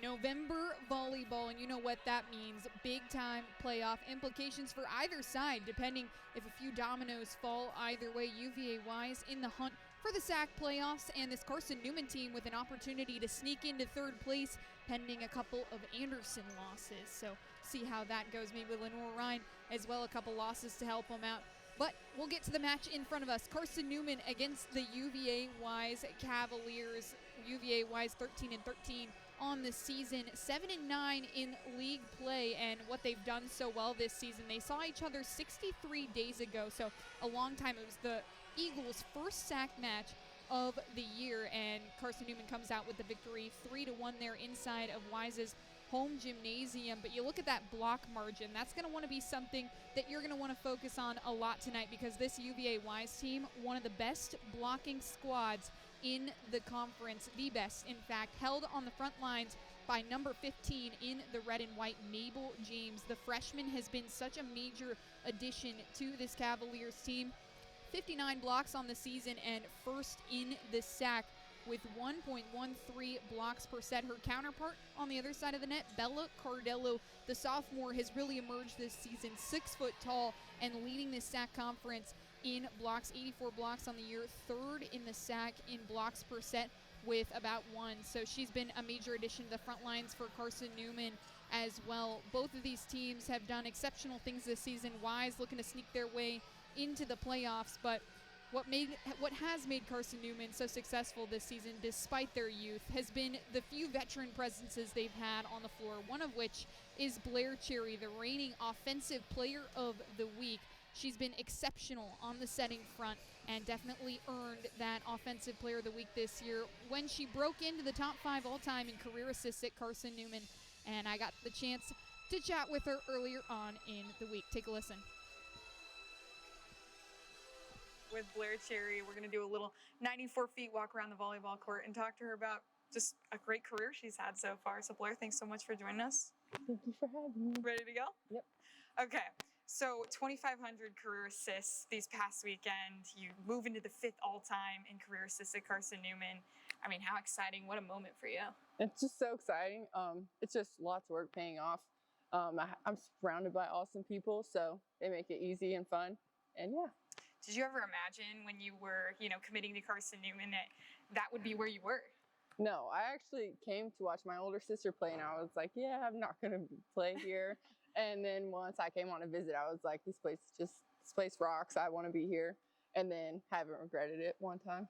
November volleyball, and you know what that means. Big-time playoff implications for either side, depending if a few dominoes fall either way. UVA-wise in the hunt for the SAC playoffs, and this Carson-Newman team with an opportunity to sneak into third place, pending a couple of Anderson losses. So see how that goes. Maybe Lenore Ryan as well, a couple losses to help them out. But we'll get to the match in front of us. Carson-Newman against the UVA-wise Cavaliers. UVA-wise 13-13 on the season, 7-9 in league play, and what they've done so well this season. They saw each other 63 days ago, so a long time. It was the Eagles' first SAC match of the year, and Carson-Newman comes out with the victory, 3-1 there inside of Wise's home gymnasium. But you look at that block margin, that's going to want to be something that you're going to want to focus on a lot tonight, because this UVA Wise team, one of the best blocking squads in the conference, the best, in fact, held on the front lines by number 15 in the red and white, Mabel James. The freshman has been such a major addition to this Cavaliers team. 59 blocks on the season and first in the SAC with 1.13 blocks per set. Her counterpart on the other side of the net, Bella Cardello, the sophomore, has really emerged this season, 6 foot tall and leading the SAC conference in blocks, 84 blocks on the year, third in the SAC in blocks per set with about 1. So she's been a major addition to the front lines for Carson-Newman as well. Both of these teams have done exceptional things this season. Wise looking to sneak their way into the playoffs, but what has made Carson-Newman so successful this season, despite their youth, has been the few veteran presences they've had on the floor, one of which is Blair Cherry, the reigning Offensive Player of the Week. She's been exceptional on the setting front and definitely earned that Offensive Player of the Week this year when she broke into the top 5 all-time in career assists at Carson-Newman, and I got the chance to chat with her earlier on in the week. Take a listen. With Blair Cherry, we're going to do a little 94 feet walk around the volleyball court and talk to her about just a great career she's had so far. So Blair, thanks so much for joining us. Thank you for having me. Ready to go? Yep. Okay, so 2,500 career assists these past weekend. You move into the 5th all-time in career assists at Carson-Newman. I mean, how exciting. What a moment for you. It's just so exciting. It's just lots of work paying off. I'm surrounded by awesome people, so they make it easy and fun. And yeah. Did you ever imagine when you were, committing to Carson-Newman that would be where you were? No, I actually came to watch my older sister play, and I was like, yeah, I'm not going to play here. And then once I came on a visit, I was like, this place rocks. I want to be here. And then haven't regretted it one time.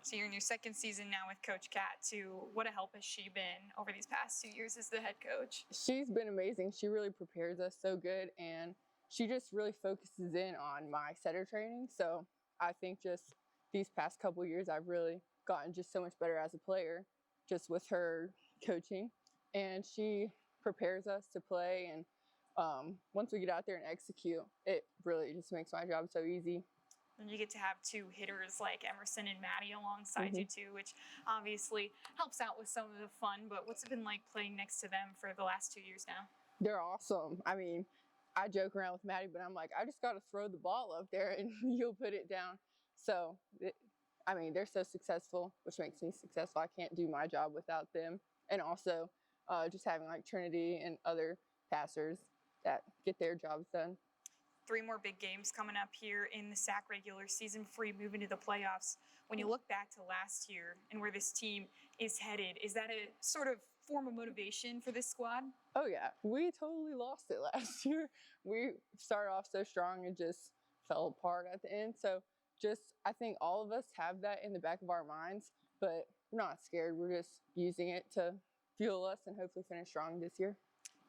So you're in your 2nd season now with Coach Kat, too. What a help has she been over these past 2 years as the head coach? She's been amazing. She really prepares us so good, and she just really focuses in on my setter training. So I think just these past couple of years, I've really gotten just so much better as a player just with her coaching. And she prepares us to play. And once we get out there and execute, it really just makes my job so easy. And you get to have 2 hitters like Emerson and Maddie alongside you too, which obviously helps out with some of the fun. But what's it been like playing next to them for the last 2 years now? They're awesome. I mean, I joke around with Maddie, but I'm like, I just got to throw the ball up there and you'll put it down. So, they're so successful, which makes me successful. I can't do my job without them. And also just having like Trinity and other passers that get their jobs done. 3 more big games coming up here in the SAC regular season before you move into the playoffs. When you look back to last year and where this team is headed, is that a sort of form of motivation for this squad? Oh, yeah. We totally lost it last year. We started off so strong and just fell apart at the end. So I think all of us have that in the back of our minds, but we're not scared. We're just using it to fuel us and hopefully finish strong this year.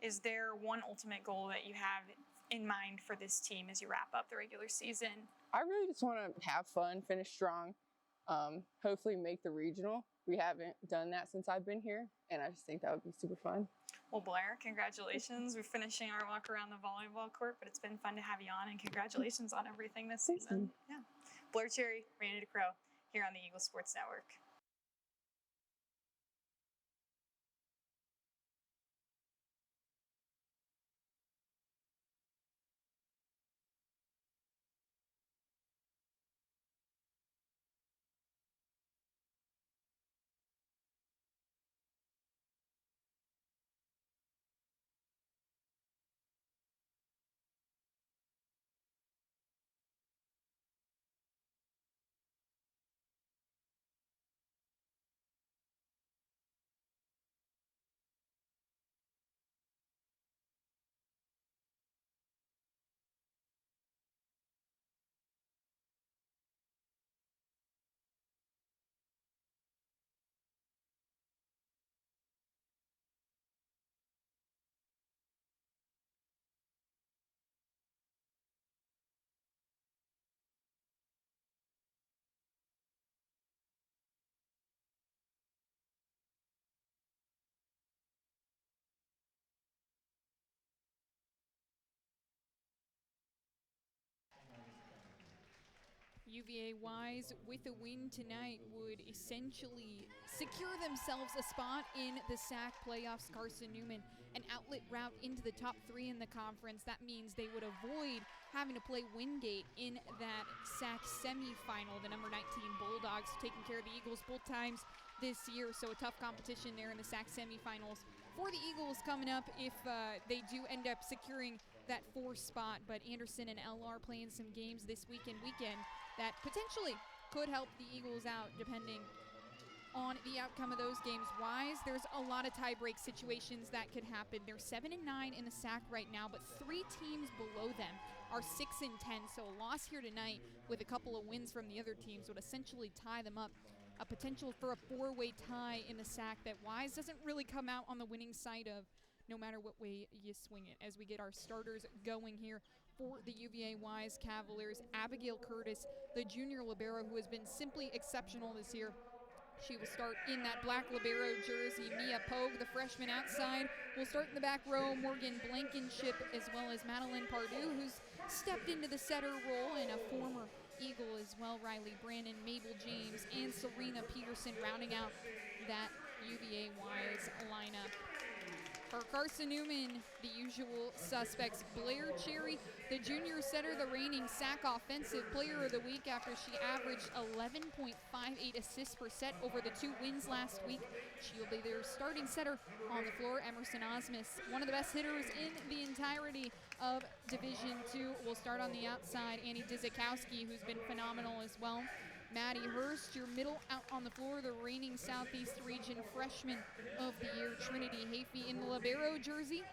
Is there one ultimate goal that you have in mind for this team as you wrap up the regular season? I really just want to have fun, finish strong, hopefully make the regional. We haven't done that since I've been here, and I just think that would be super fun. Well, Blair, congratulations. We're finishing our walk around the volleyball court, but it's been fun to have you on, and congratulations on everything this season. Yeah. Blair Cherry, Randy DeCrow, here on the Eagle Sports Network. UVA-wise, with a win tonight, would essentially secure themselves a spot in the SAC playoffs. Carson-Newman, an outlet route into the top 3 in the conference. That means they would avoid having to play Wingate in that SAC semifinal. The number 19 Bulldogs taking care of the Eagles both times this year, so a tough competition there in the SAC semifinals for the Eagles coming up if they do end up securing that 4th spot. But Anderson and LR playing some games this weekend that potentially could help the Eagles out depending on the outcome of those games. Wise, there's a lot of tie-break situations that could happen. They're 7-9 in the SAC right now, but 3 teams below them are 6-10. So a loss here tonight with a couple of wins from the other teams would essentially tie them up. A potential for a 4-way tie in the SAC that Wise doesn't really come out on the winning side of, no matter what way you swing it. As we get our starters going here for the UVA Wise Cavaliers, Abigail Curtis, the junior libero who has been simply exceptional this year. She will start in that black libero jersey. Mia Pogue, the freshman outside, will start in the back row. Morgan Blankenship, as well as Madeline Pardue, who's stepped into the setter role, and a former Eagle as well, Riley Brandon, Mabel James, and Serena Peterson rounding out that UVA Wise lineup. For Carson-Newman, the usual suspects. Blair Cherry, the junior setter, the reigning SAC Offensive Player of the Week after she averaged 11.58 assists per set over the 2 wins last week. She'll be their starting setter on the floor. Emerson Osmus, one of the best hitters in the entirety of Division II, will start on the outside. Annie Dizikowski, who's been phenomenal as well. Maddie Hurst, your middle out on the floor, the reigning Southeast Region Freshman of the Year. Trinity Hafey in the libero jersey.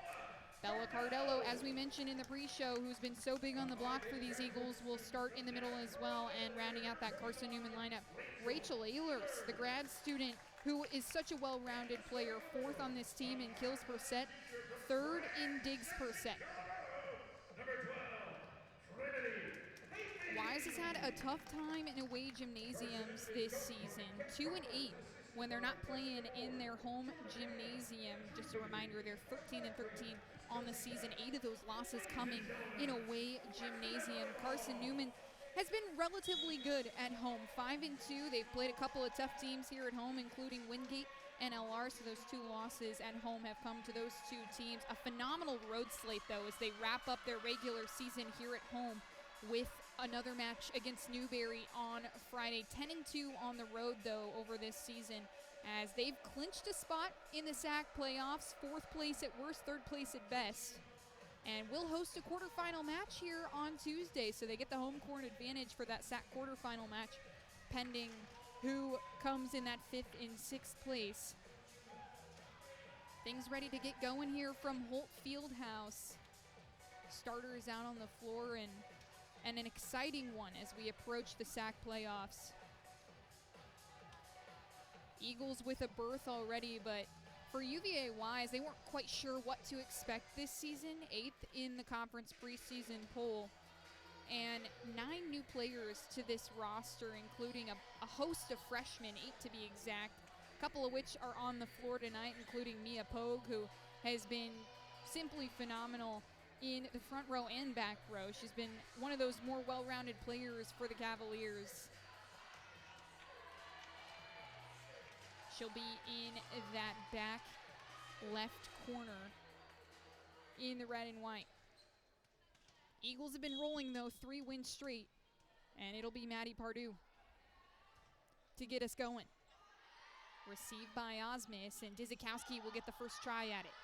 Bella Cardello, as we mentioned in the pre-show, who's been so big on the block for these Eagles, will start in the middle as well, and rounding out that Carson-Newman lineup, Rachel Ehlers, the grad student who is such a well-rounded player, 4th on this team in kills per set, 3rd in digs per set. Wise has had a tough time in away gymnasiums this season, 2-8 when they're not playing in their home gymnasium. Just a reminder, they're 13-13 on the season, 8 of those losses coming in away gymnasium. Carson-Newman has been relatively good at home, 5-2. They've played a couple of tough teams here at home, including Wingate and LR, so those 2 losses at home have come to those 2 teams. A phenomenal road slate, though, as they wrap up their regular season here at home with another match against Newberry on Friday. 10-2 on the road, though, over this season, as they've clinched a spot in the SAC playoffs, 4th place at worst, 3rd place at best, and will host a quarterfinal match here on Tuesday, so they get the home court advantage for that SAC quarterfinal match, pending who comes in that 5th and 6th place. Things ready to get going here from Holt Fieldhouse. Starters out on the floor, and an exciting one as we approach the SAC playoffs. Eagles with a berth already, but for UVA Wise, they weren't quite sure what to expect this season. 8th in the conference preseason poll, and 9 new players to this roster, including a host of freshmen, 8 to be exact, a couple of which are on the floor tonight, including Mia Pogue, who has been simply phenomenal in the front row and back row. She's been one of those more well-rounded players for the Cavaliers. She'll be in that back left corner in the red and white. Eagles have been rolling, though, 3 wins straight, and it'll be Maddie Pardue to get us going. Received by Osmus, and Dizikowski will get the first try at it.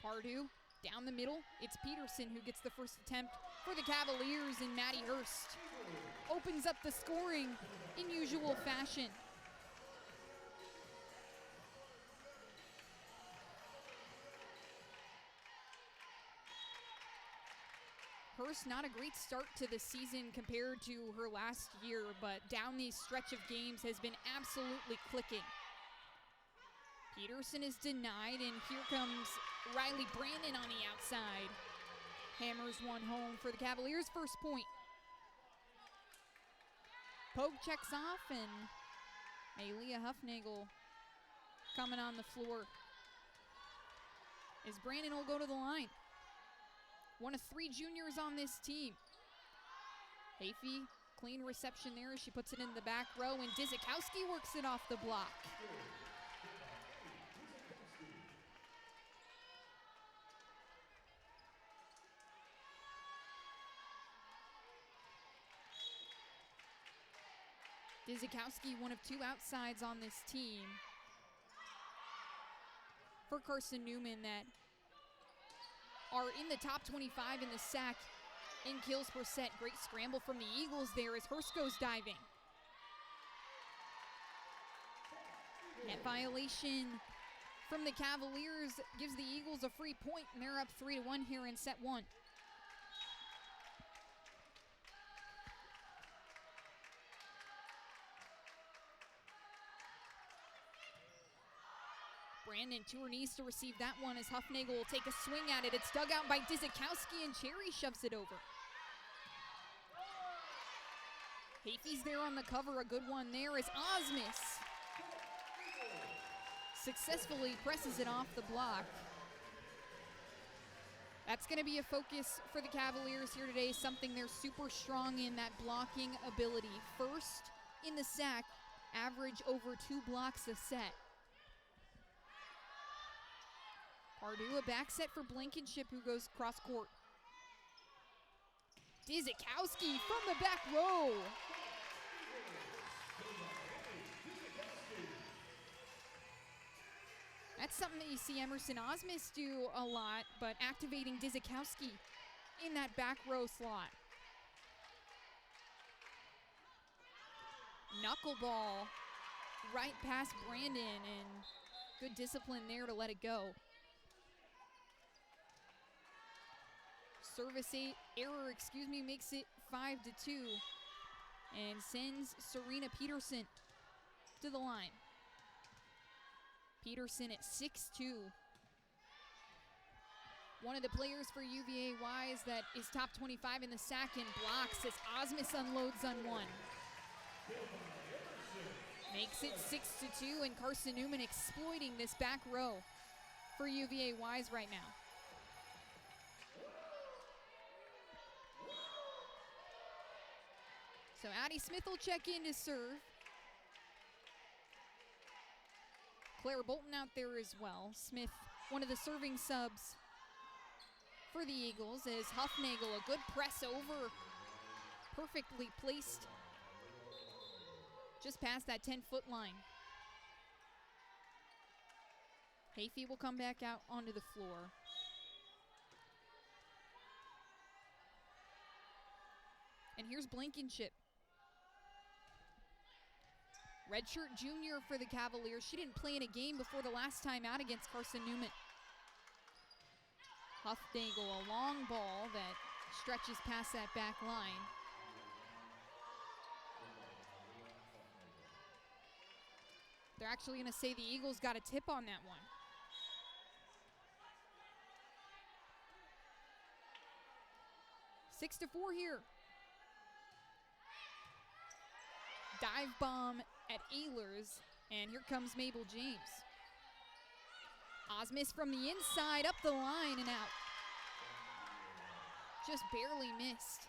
Pardue down the middle, it's Peterson who gets the first attempt for the Cavaliers, and Maddie Hurst opens up the scoring in usual fashion. Hurst, not a great start to the season compared to her last year, but down the stretch of games has been absolutely clicking. Peterson is denied, and here comes Riley Brandon on the outside. Hammers one home for the Cavaliers' first point. Pogue checks off, and Maylia Huffnagel coming on the floor as Brandon will go to the line. One of 3 juniors on this team. Hafey Clean reception there as she puts it in the back row, and Dizikowski works it off the block. Dizikowski, one of 2 outsides on this team for Carson-Newman that are in the top 25 in the sack in kills per set. Great scramble from the Eagles there as Hurst goes diving. Net violation from the Cavaliers gives the Eagles a free point, and they're up 3-1 here in set 1. Brandon to her knees to receive that one as Huffnagel will take a swing at it. It's dug out by Dizikowski, and Cherry shoves it over. Hafey's there on the cover, a good one there as Osmus successfully presses it off the block. That's going to be a focus for the Cavaliers here today, something they're super strong in, that blocking ability. First in the sack, average over 2 blocks a set. Pardue, a back set for Blankenship, who goes cross court. Dizikowski from the back row. That's something that you see Emerson Osmus do a lot, but activating Dizikowski in that back row slot. Knuckleball right past Brandon, and good discipline there to let it go. Service error, makes it 5-2 and sends Serena Peterson to the line. Peterson at 6'2". One of the players for UVA Wise that is top 25 in the sack and blocks as Osmus unloads on one. Makes it 6-2, and Carson-Newman exploiting this back row for UVA Wise right now. So Addie Smith will check in to serve. Claire Bolton out there as well. Smith, one of the serving subs for the Eagles, as Huffnagel, a good press over. Perfectly placed just past that 10-foot line. Hafey will come back out onto the floor. And here's Blankenship. Redshirt junior for the Cavaliers. She didn't play in a game before the last time out against Carson-Newman. Huffnagel, a long ball that stretches past that back line. They're actually going to say the Eagles got a tip on that one. Six to 4 here. Dive bomb at Ehlers, and here comes Mabel James. Osmus from the inside, up the line and out. Just barely missed.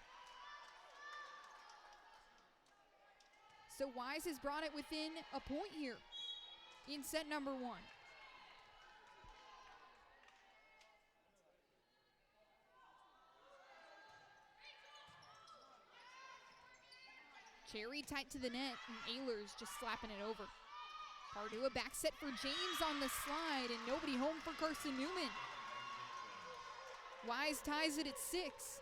So Wise has brought it within a point here in set number 1. Cherry tight to the net, and Ehlers just slapping it over. Pardue, a back set for James on the slide, and nobody home for Carson-Newman. Wise ties it at 6.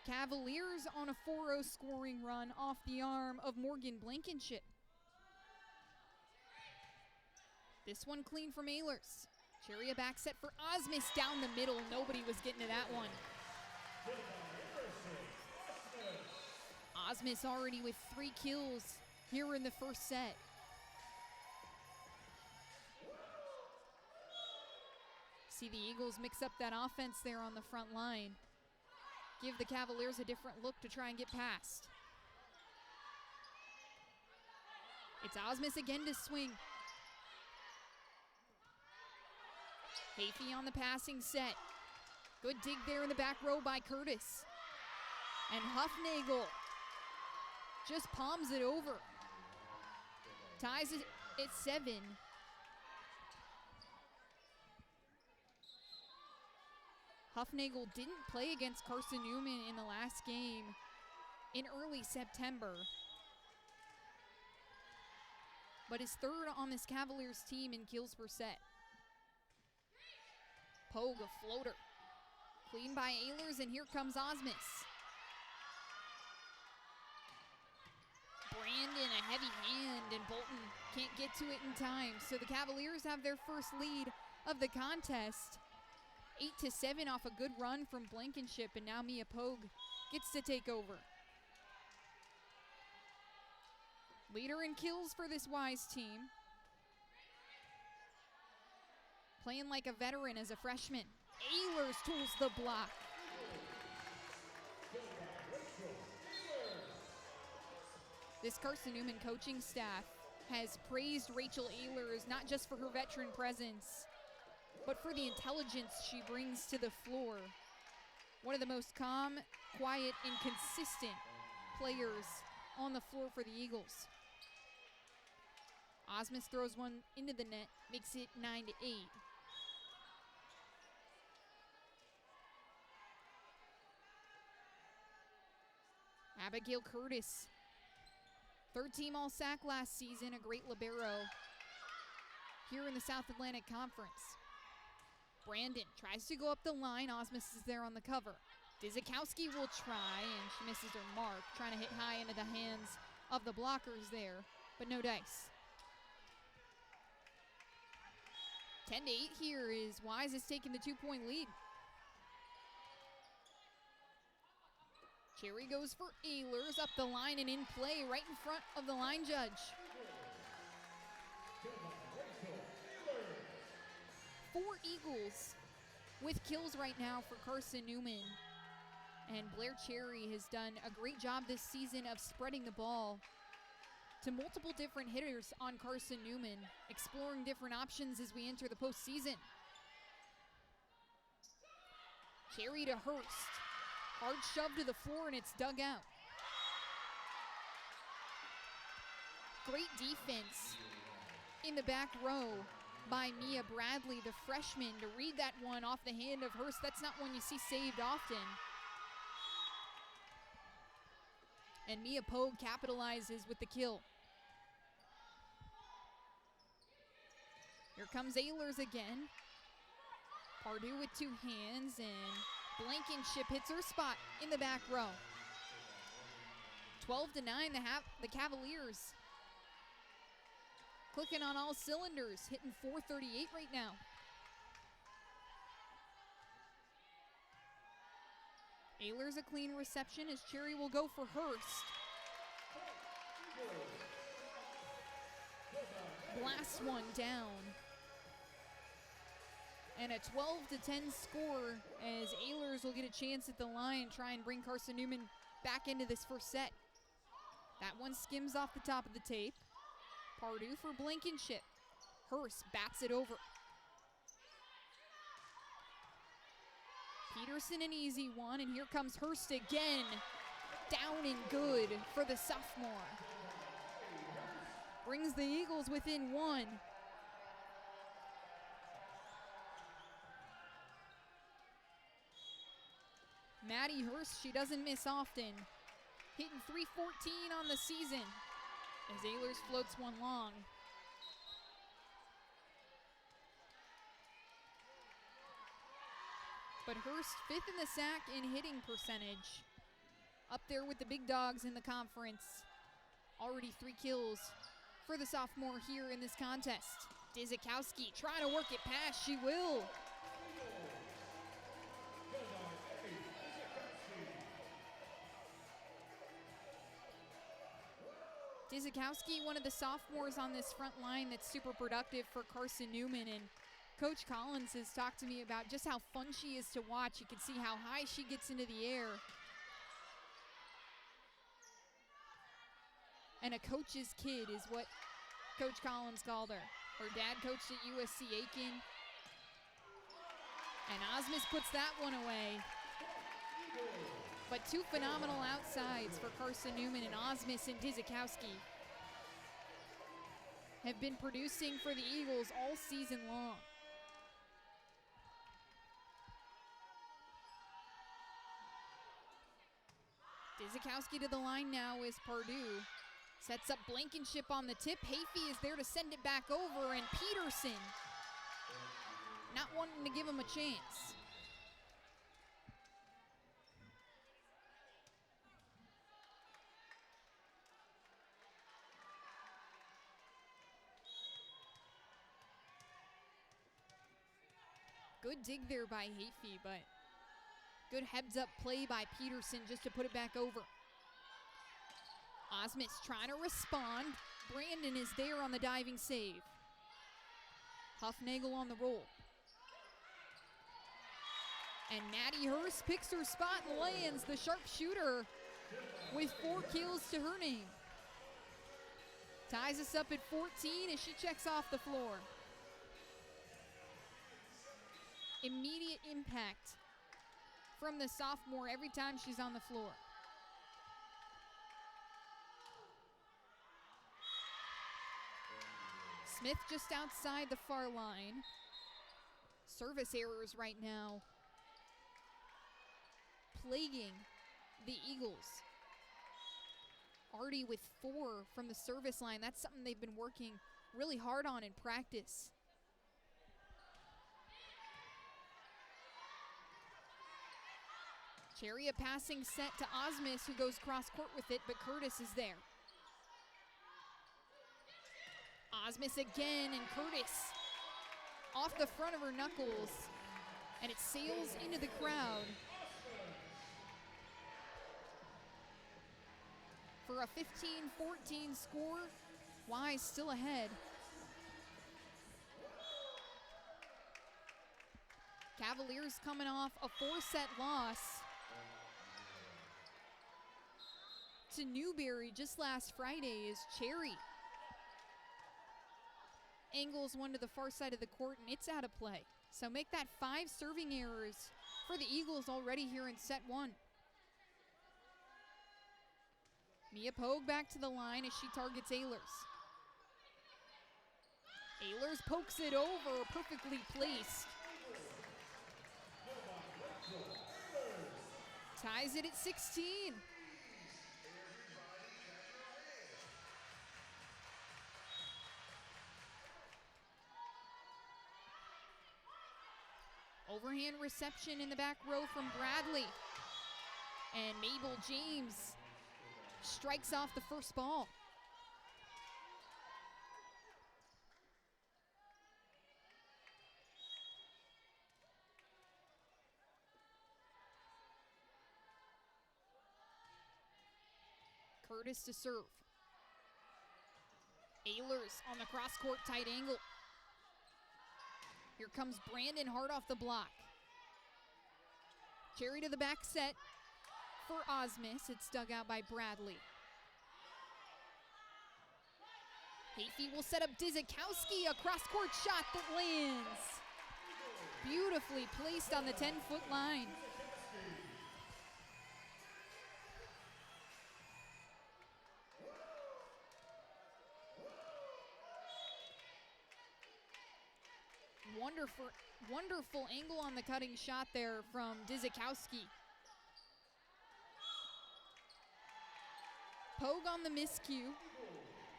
Cavaliers on a 4-0 scoring run off the arm of Morgan Blankenship. This one clean from Ehlers. Cherry, a back set for Osmus down the middle. Nobody was getting to that one. Osmus already with 3 kills here in the first set. See the Eagles mix up that offense there on the front line. Give the Cavaliers a different look to try and get past. It's Osmus again to swing. Hafey on the passing set. Good dig there in the back row by Curtis. And Huffnagel just palms it over. Ties it at 7. Huffnagel didn't play against Carson-Newman in the last game in early September, but is third on this Cavaliers team in kills per set. Pogue, a floater. Clean by Ehlers, and here comes Osmus. Brandon, a heavy hand, and Bolton can't get to it in time. So the Cavaliers have their first lead of the contest. 8-7 off a good run from Blankenship, and now Mia Pogue gets to take over. Leader in kills for this Wise team. Playing like a veteran as a freshman. Ehlers tools the block. This Carson-Newman coaching staff has praised Rachel Ehlers not just for her veteran presence, but for the intelligence she brings to the floor. One of the most calm, quiet, and consistent players on the floor for the Eagles. Osmus throws one into the net, makes it 9-8. Abigail Curtis, third team All-SAC last season, a great libero here in the South Atlantic Conference. Brandon tries to go up the line. Osmus is there on the cover. Dizikowski will try, and she misses her mark, trying to hit high into the hands of the blockers there, but no dice. 10-8 here is Wise is taking the 2-point lead. Cherry goes for Ehlers, up the line and in play right in front of the line judge. 4 Eagles with kills right now for Carson-Newman. And Blair Cherry has done a great job this season of spreading the ball to multiple different hitters on Carson-Newman, exploring different options as we enter the postseason. Cherry to Hurst. Hard shove to the floor, and it's dug out. Great defense in the back row by Mia Bradley, the freshman, to read that one off the hand of Hurst. That's not one you see saved often. And Mia Pogue capitalizes with the kill. Here comes Ehlers again. Pardue with 2 hands, and Blankenship hits her spot in the back row. 12-9, the Cavaliers clicking on all cylinders, hitting .438 right now. Ehlers a clean reception as Cherry will go for Hurst. Blasts one down. And a 12-10 score as Ehlers will get a chance at the line, try and bring Carson-Newman back into this first set. That one skims off the top of the tape. Pardue for Blankenship. Hurst bats it over. Peterson an easy one, and here comes Hurst again. Down and good for the sophomore. Brings the Eagles within 1. Maddie Hurst, she doesn't miss often. Hitting .314 on the season as Ehlers floats one long. But Hurst 5th in the SAC in hitting percentage. Up there with the big dogs in the conference. Already 3 kills for the sophomore here in this contest. Dizikowski trying to work it past, she will. Dizikowski, one of the sophomores on this front line that's super productive for Carson-Newman, and Coach Collins has talked to me about just how fun she is to watch. You can see how high she gets into the air. And a coach's kid is what Coach Collins called her. Her dad coached at USC Aiken. And Osmus puts that one away. But two phenomenal outsides for Carson-Newman, and Osmus and Dzikowski have been producing for the Eagles all season long. Dzikowski to the line now is Pardue. Sets up Blankenship on the tip. Hafey is there to send it back over, and Peterson not wanting to give him a chance. Good dig there by Hafey, but good heads-up play by Peterson just to put it back over. Osmus trying to respond. Brandon is there on the diving save. Huffnagel on the roll. And Maddie Hurst picks her spot and lands, the sharpshooter, with 4 kills to her name. Ties us up at 14 as she checks off the floor. Immediate impact from the sophomore every time she's on the floor. Smith just outside the far line. Service errors right now plaguing the Eagles. Already with 4 from the service line. That's something they've been working really hard on in practice. Cherry a passing set to Osmus, who goes cross court with it, but Curtis is there. Osmus again, and Curtis off the front of her knuckles, and it sails into the crowd for a 15-14 score. Wise still ahead. Cavaliers coming off a 4-set loss to Newberry just last Friday as Cherry angles one to the far side of the court, and it's out of play. So make that 5 serving errors for the Eagles already here in set 1. Mia Pogue back to the line as she targets Ehlers. Ehlers pokes it over, perfectly placed. Ties it at 16. Overhand reception in the back row from Bradley. And Mabel James strikes off the first ball. Curtis to serve. Ehlers on the cross-court tight angle. Here comes Brandon hard off the block. Cherry to the back set for Osmus. It's dug out by Bradley. Hafey will set up Dzikowski, a cross-court shot that lands. Beautifully placed on the 10-foot line. Wonderful angle on the cutting shot there from Dzikowski. Pogue on the miscue.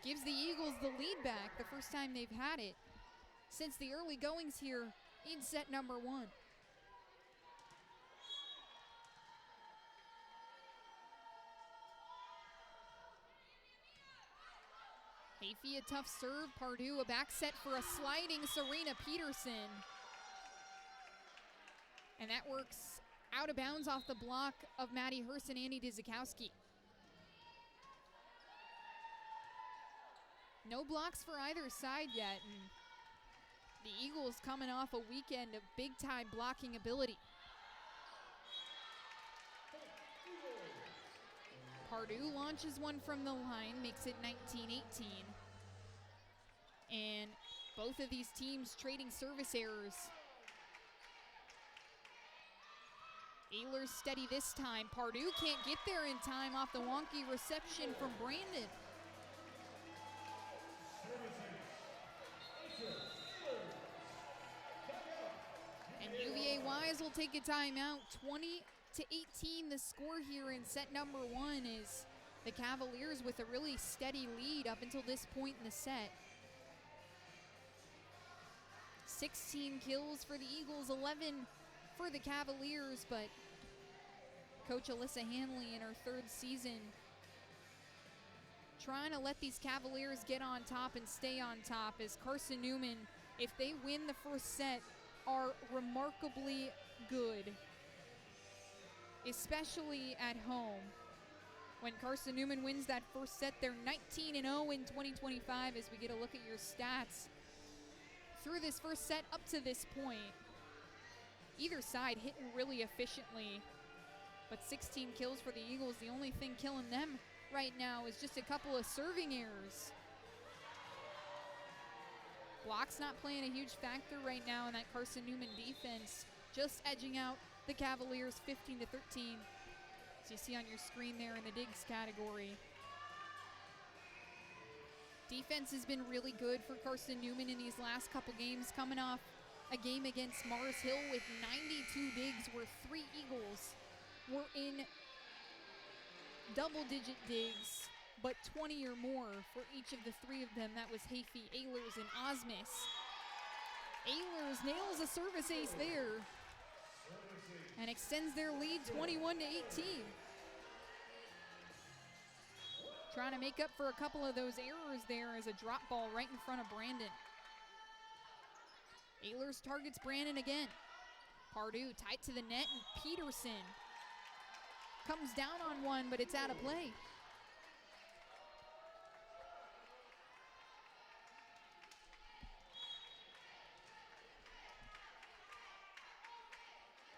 Gives the Eagles the lead back, the first time they've had it since the early goings here in set number 1. Hafey a tough serve. Pardue a back set for a sliding Serena Peterson. And that works out of bounds off the block of Maddie Hurst and Annie Dzikowski. No blocks for either side yet, and the Eagles coming off a weekend of big-time blocking ability. Pardue launches one from the line, makes it 19-18. And both of these teams trading service errors Ehlers steady this time. Pardue can't get there in time off the wonky reception from Brandon. And UVA Wise will take a timeout. 20-18 the score here in set number 1 is the Cavaliers with a really steady lead up until this point in the set. 16 kills for the Eagles, 11 for the Cavaliers, but Coach Alyssa Hanley in her 3rd season trying to let these Cavaliers get on top and stay on top, as Carson-Newman, if they win the first set, are remarkably good, especially at home. When Carson-Newman wins that first set, they're 19-0 in 2025 as we get a look at your stats through this first set up to this point. Either side hitting really efficiently, but 16 kills for the Eagles. The only thing killing them right now is just a couple of serving errors. Block's not playing a huge factor right now in that Carson-Newman defense, just edging out the Cavaliers 15-13. As you see on your screen there in the digs category. Defense has been really good for Carson-Newman in these last couple games, coming off a game against Mars Hill with 92 digs, where 3 Eagles were in double-digit digs, but 20 or more for each of the 3 of them. That was Hafey, Ehlers, and Osmus. Ehlers nails a service ace there and extends their lead 21-18. Trying to make up for a couple of those errors there as a drop ball right in front of Brandon. Ehlers targets Brandon again. Pardue tight to the net, and Peterson comes down on one, but it's out of play.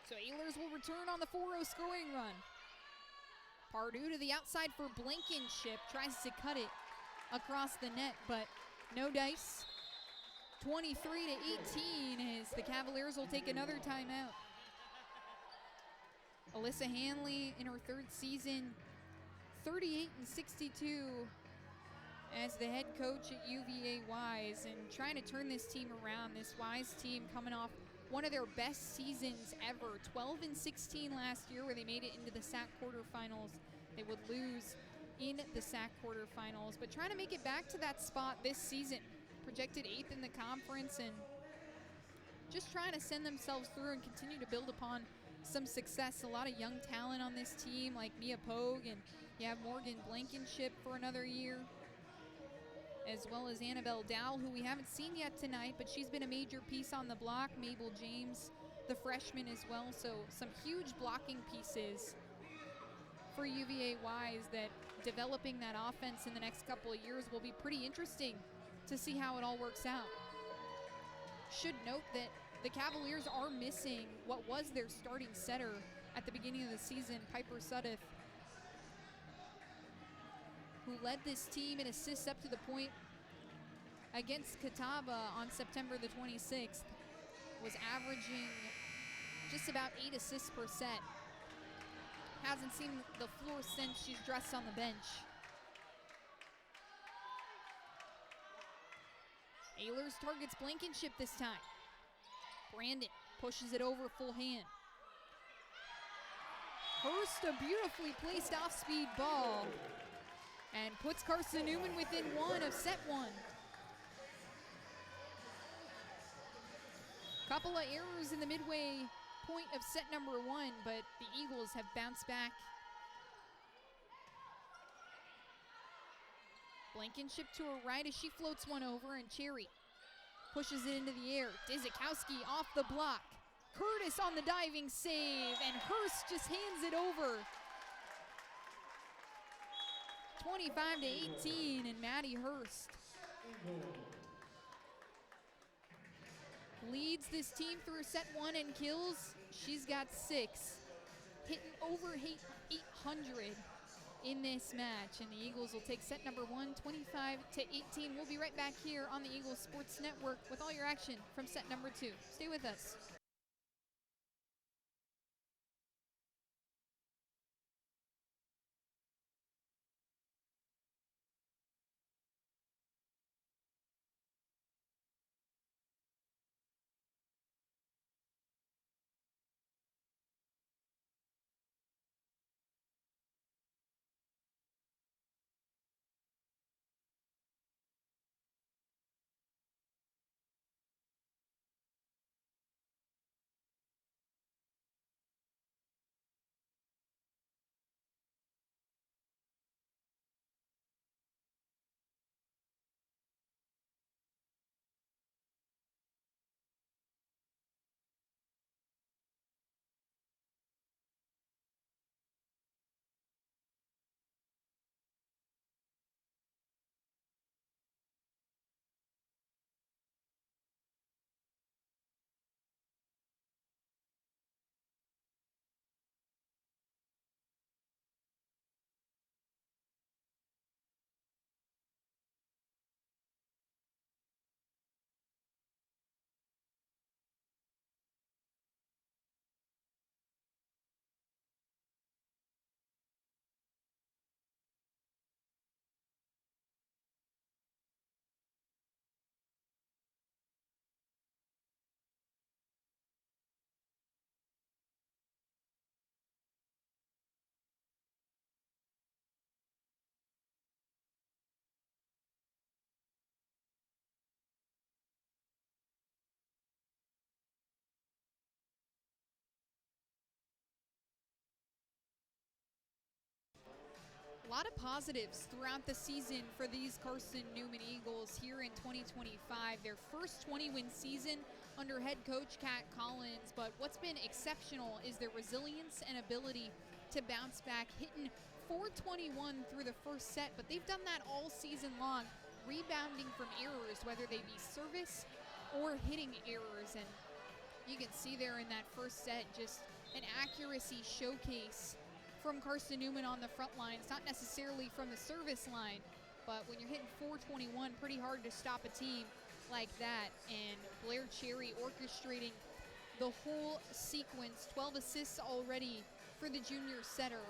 So Ehlers will return on the 4-0 scoring run. Pardue to the outside for Blankenship, tries to cut it across the net, but no dice. 23-18 as the Cavaliers will take another timeout. Alyssa Hanley in her 3rd season, 38-62 as the head coach at UVA Wise, and trying to turn this team around. This Wise team coming off one of their best seasons ever, 12-16 last year, where they made it into the SAC quarterfinals. They would lose in the SAC quarterfinals, but trying to make it back to that spot this season. Projected 8th in the conference, and just trying to send themselves through and continue to build upon some success. A lot of young talent on this team, like Mia Pogue, and you have Morgan Blankenship for another year, as well as Annabelle Dowell, who we haven't seen yet tonight, but she's been a major piece on the block. Mabel James, the freshman, as well. So some huge blocking pieces for UVA Wise, that developing that offense in the next couple of years will be pretty interesting to see how it all works out. Should note that the Cavaliers are missing what was their starting setter at the beginning of the season, Piper Sudduth, who led this team in assists up to the point against Catawba on September the 26th, was averaging just about 8 assists per set. Hasn't seen the floor since she's dressed on the bench. Ehlers targets Blankenship this time. Brandon pushes it over full hand. Hurst, a beautifully placed off-speed ball, and puts Carson-Newman within 1 of set 1. Couple of errors in the midway point of set number 1, but the Eagles have bounced back. Blankenship to her right as she floats one over, and Cherry pushes it into the air. Dizikowski off the block. Curtis on the diving save, and Hurst just hands it over. 25-18, and Maddie Hurst leads this team through set 1 in kills. She's got 6, hitting over 800 in this match, and the Eagles will take set number 1, 25-18. We'll be right back here on the Eagles Sports Network with all your action from set number 2. Stay with us. A lot of positives throughout the season for these Carson-Newman Eagles here in 2025. Their first 20-win season under head coach Kat Collins, but what's been exceptional is their resilience and ability to bounce back, hitting 421 through the first set, but they've done that all season long, rebounding from errors, whether they be service or hitting errors. And you can see there in that first set just an accuracy showcase from Carson-Newman on the front line. It's not necessarily from the service line, but when you're hitting 421, pretty hard to stop a team like that. And Blair Cherry orchestrating the whole sequence. 12 assists already for the junior setter.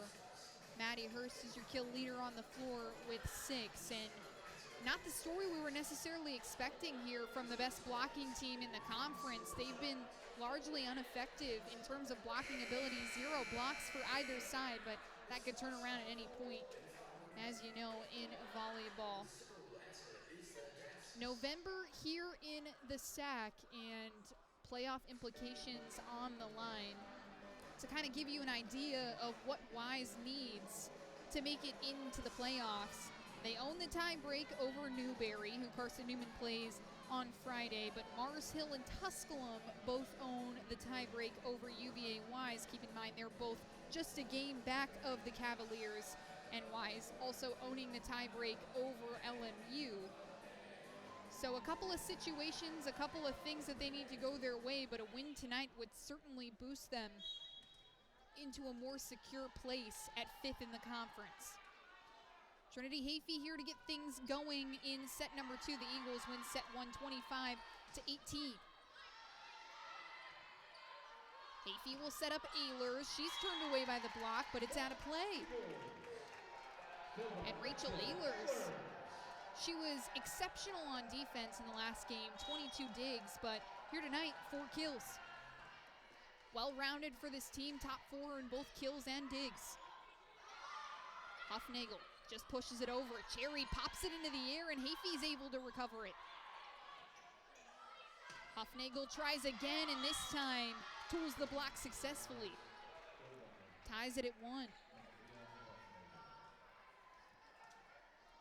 Maddie Hurst is your kill leader on the floor with 6. And not the story we were necessarily expecting here from the best blocking team in the conference. They've been largely ineffective in terms of blocking ability. 0 blocks for either side, but that could turn around at any point, as you know, in volleyball. November here in the SAC, and playoff implications on the line. To kind of give you an idea of what Wise needs to make it into the playoffs, they own the tie break over Newberry, who Carson-Newman plays on Friday, but Mars Hill and Tusculum both own the tie break over UVA Wise. Keep in mind they're both just a game back of the Cavaliers, and Wise also owning the tie break over LMU. So a couple of situations, a couple of things that they need to go their way, but a win tonight would certainly boost them into a more secure place at 5th in the conference. Trinity Hafey here to get things going in set number 2. The Eagles win set 125 to 18. Hafey will set up Ehlers. She's turned away by the block, but it's out of play. And Rachel Ehlers, she was exceptional on defense in the last game, 22 digs, but here tonight, 4 kills. Well-rounded for this team, top 4 in both kills and digs. Huffnagel just pushes it over. Cherry pops it into the air, and Hafey's able to recover it. Huffnagel tries again, and this time tools the block successfully. Ties it at 1.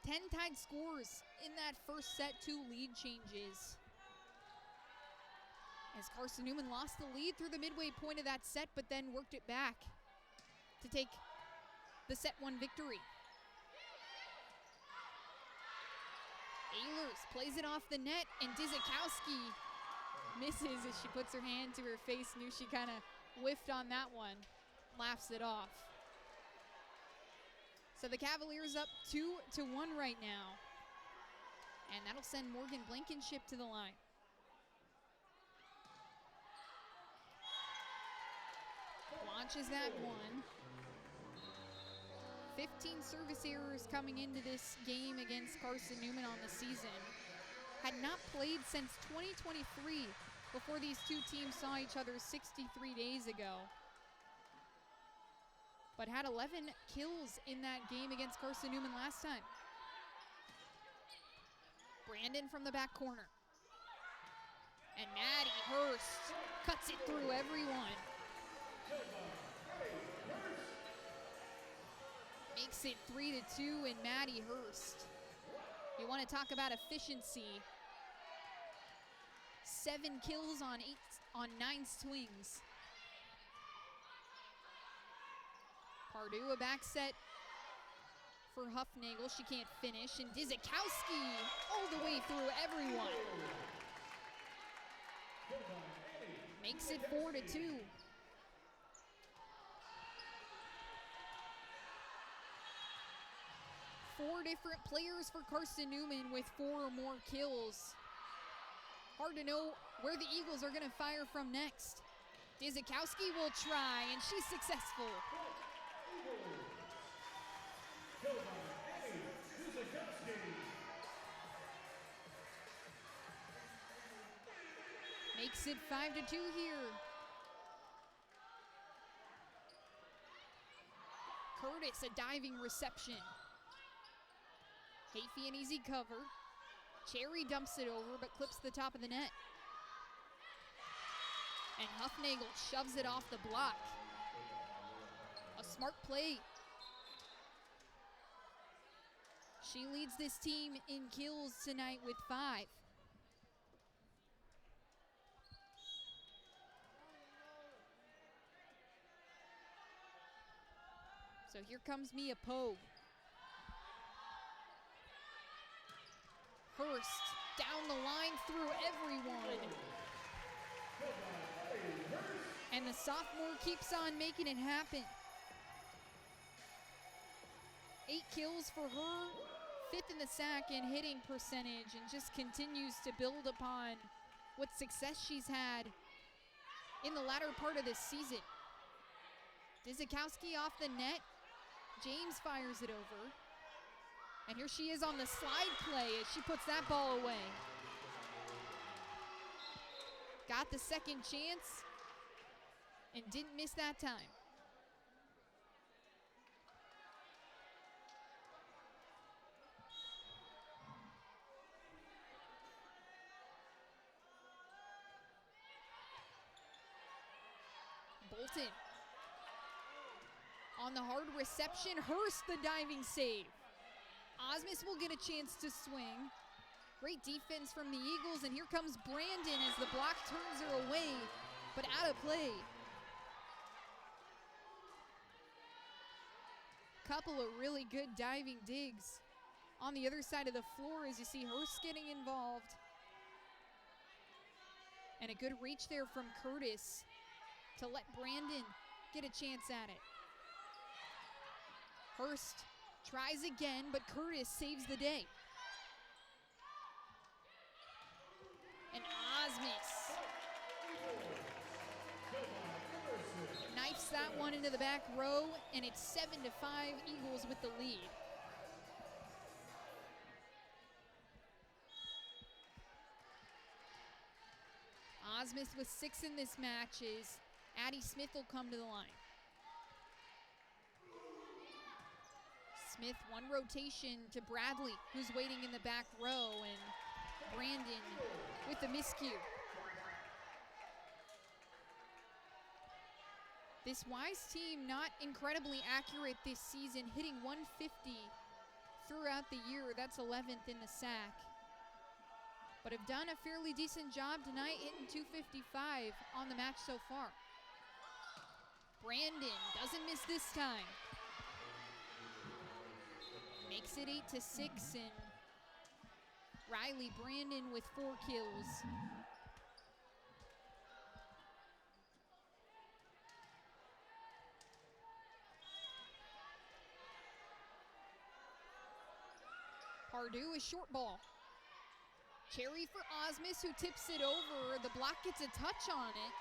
10 tied scores in that first set, 2 lead changes. As Carson-Newman lost the lead through the midway point of that set, but then worked it back to take the set 1 victory. Ehlers plays it off the net, and Dizikowski misses as she puts her hand to her face. Knew she kind of whiffed on that one. Laughs it off. So the Cavaliers up 2-1 right now. And that'll send Morgan Blankenship to the line. Launches that one. 15 service errors coming into this game against Carson-Newman on the season. Had not played since 2023, before these two teams saw each other 63 days ago. But had 11 kills in that game against Carson-Newman last time. Brandon from the back corner. And Maddie Hurst cuts it through everyone. Makes it 3-2 in Maddie Hurst. You want to talk about efficiency. 7 kills on 9 swings. Pardue a back set for Huffnagel. She can't finish. And Dizikowski all the way through everyone. Makes it 4-2. Four different players for Carson-Newman with 4 or more kills. Hard to know where the Eagles are going to fire from next. Dizikowski will try, and she's successful. Makes it 5-2 here. Curtis, a diving reception. Hafey an easy cover. Cherry dumps it over, but clips the top of the net. And Huffnagel shoves it off the block. A smart play She leads this team in kills tonight with 5. So here comes Mia Poe. Hurst down the line through everyone. And the sophomore keeps on making it happen. 8 kills for her, 5th in the SAC in hitting percentage, and just continues to build upon what success she's had in the latter part of this season. Dizikowski off the net. James fires it over. And here she is on the slide play as she puts that ball away. Got the second chance and didn't miss that time. Bolton on the hard reception. Hurst the diving save. Osmus will get a chance to swing. Great defense from the Eagles, and here comes Brandon as the block turns her away, but out of play. Couple of really good diving digs on the other side of the floor as you see Hurst getting involved. And a good reach there from Curtis to let Brandon get a chance at it. Hurst tries again, but Curtis saves the day. And Osmus knifes that one into the back row, and it's 7-5 Eagles with the lead. Osmus with 6 in this match as Addie Smith will come to the line. Smith, one rotation to Bradley, who's waiting in the back row, and Brandon with the miscue. This Wise team not incredibly accurate this season, hitting 150 throughout the year. That's 11th in the SAC. But have done a fairly decent job tonight, hitting 255 on the match so far. Brandon doesn't miss this time. Makes it 8-6, and Riley Brandon with 4 kills. Pardue, a short ball. Cherry for Osmus, who tips it over. The block gets a touch on it.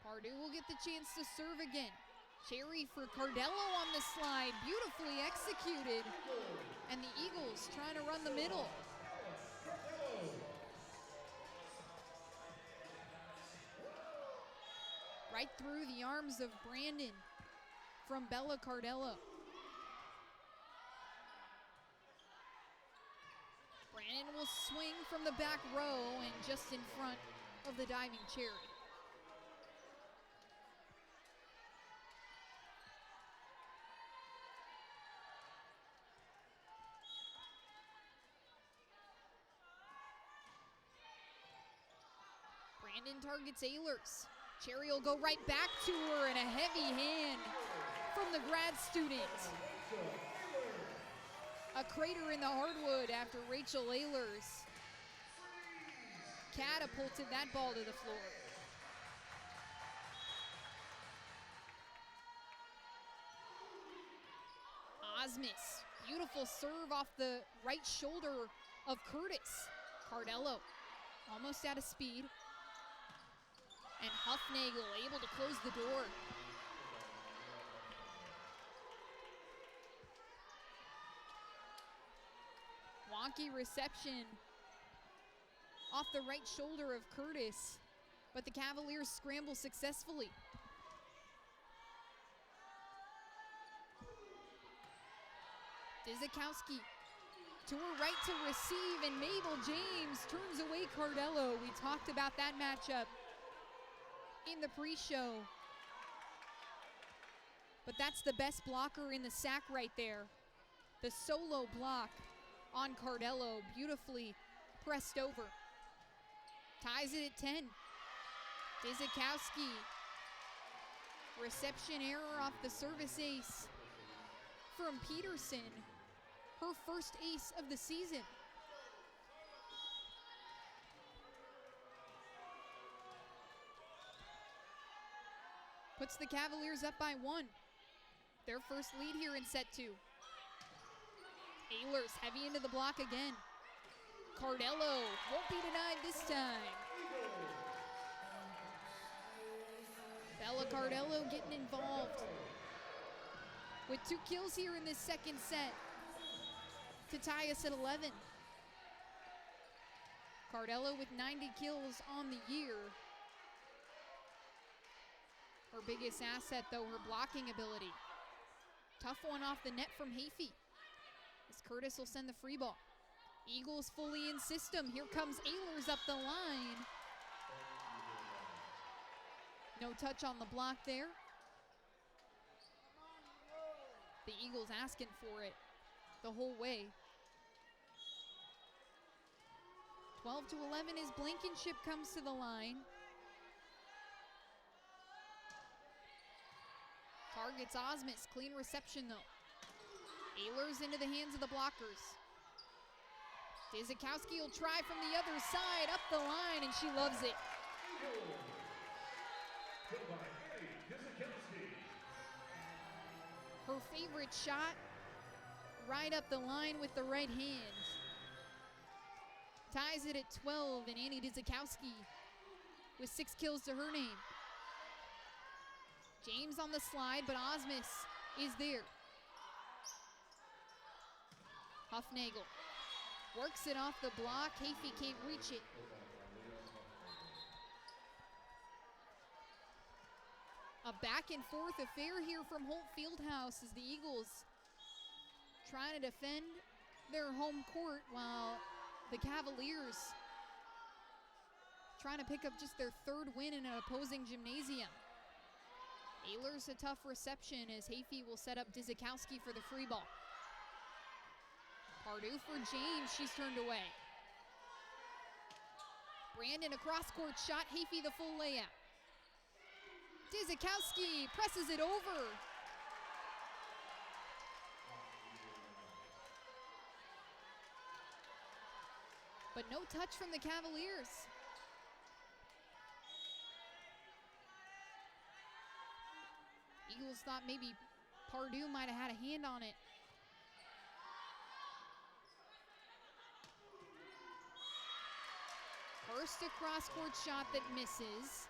Pardue will get the chance to serve again. Cherry for Cardello on the slide, beautifully executed. And the Eagles trying to run the middle. Right through the arms of Brandon from Bella Cardello. Brandon will swing from the back row and just in front of the diving Cherry. Brandon targets Ehlers. Cherry will go right back to her, and a heavy hand from the grad student. A crater in the hardwood after Rachel Ehlers catapulted that ball to the floor. Osmus, beautiful serve off the right shoulder of Curtis. Cardello almost out of speed. And Huffnagel able to close the door. Wonky reception off the right shoulder of Curtis, but the Cavaliers scramble successfully. Dizikowski To her right to receive, and Mabel James turns away Cardello. We talked about that matchup in the pre-show. But that's the best blocker in the SAC right there. The solo block on Cardello, beautifully pressed over. Ties it at 10. Dizikowski. Reception error off the service ace from Peterson. Her first ace of the season. Puts the Cavaliers up by 1. Their first lead here in set 2. Ehlers heavy into the block again. Cardello won't be denied this time. Bella Cardello getting involved with 2 kills here in this second set to tie us at 11. Cardello with 90 kills on the year. Her biggest asset, though, her blocking ability. Tough one off the net from Hafey, as Curtis will send the free ball. Eagles fully in system. Here comes Ehlers up the line. No touch on the block there. The Eagles asking for it the whole way. 12 to 11 as Blankenship comes to the line. Targets Osmus, clean reception though. Ehlers into the hands of the blockers. Dizikowski will try from the other side, up the line, and she loves it. Her favorite shot, right up the line with the right hand. Ties it at 12, and Annie Dizikowski with 6 kills to her name. James on the slide, but Osmus is there. Huffnagel works it off the block. Hafey can't reach it. A back and forth affair here from Holt Fieldhouse as the Eagles trying to defend their home court while the Cavaliers trying to pick up just their 3rd win in an opposing gymnasium. Ehlers a tough reception as Hafey will set up Dizikowski for the free ball. Pardue for James, she's turned away. Brandon a cross-court shot, Hafey the full layup. Dizikowski presses it over. But no touch from the Cavaliers. Eagles thought maybe Pardue might have had a hand on it. First a cross-court shot that misses.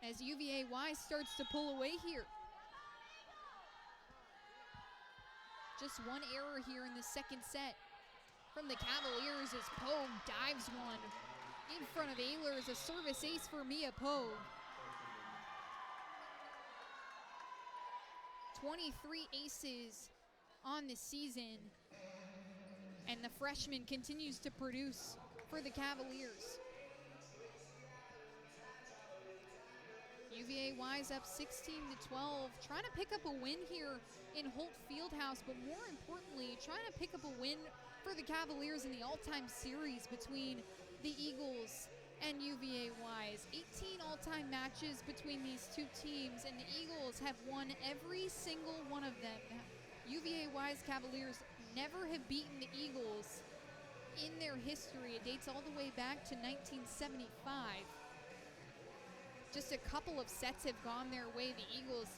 As UVA starts to pull away here. Just one error here in the second set from the Cavaliers as Pogue dives one in front of Ehlers. A service ace for Mia Pogue. 23 aces on the season, and the freshman continues to produce for the Cavaliers. UVA up 16-12, trying to pick up a win here in Holt Fieldhouse, but more importantly, trying to pick up a win for the Cavaliers in the all-time series between the Eagles and UVA. 18 all-time matches between these two teams, and the Eagles have won every single one of them. UVA Cavaliers never have beaten the Eagles in their history. It dates all the way back to 1975. Just a couple of sets have gone their way. The Eagles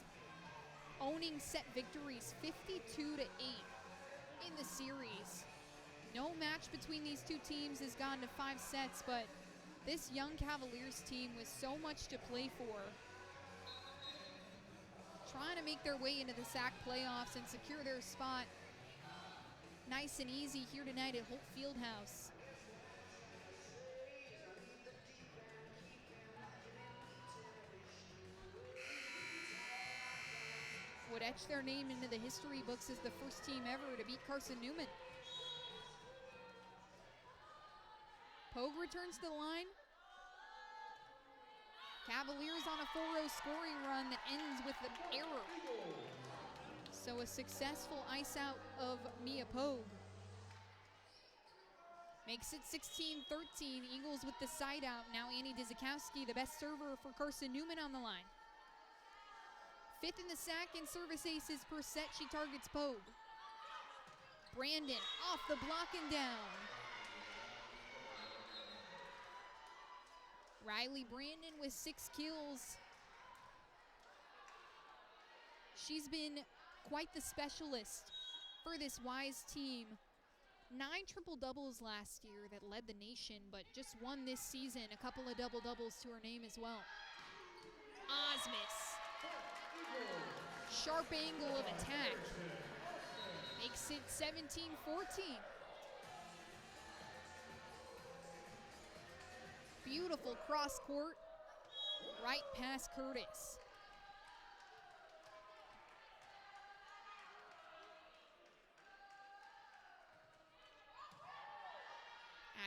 owning set victories 52-8 in the series. No match between these two teams has gone to 5 sets, but this young Cavaliers team with so much to play for, trying to make their way into the SAC playoffs and secure their spot nice and easy here tonight at Holt Fieldhouse. Would etch their name into the history books as the first team ever to beat Carson-Newman. Pogue returns to the line. Cavaliers on a 4-0 scoring run that ends with an error. So a successful ice out of Mia Pogue. Makes it 16-13. Eagles with the side out. Now Annie Dzikowski, the best server for Carson-Newman on the line. 5th in the sack and service aces per set. She targets Pogue. Brandon off the block and down. Riley Brandon with 6 kills. She's been quite the specialist for this Wise team. 9 triple-doubles last year that led the nation, but just won this season. A couple of double-doubles to her name as well. Osmus. Sharp angle of attack. Makes it 17-14. Beautiful cross court, right past Curtis.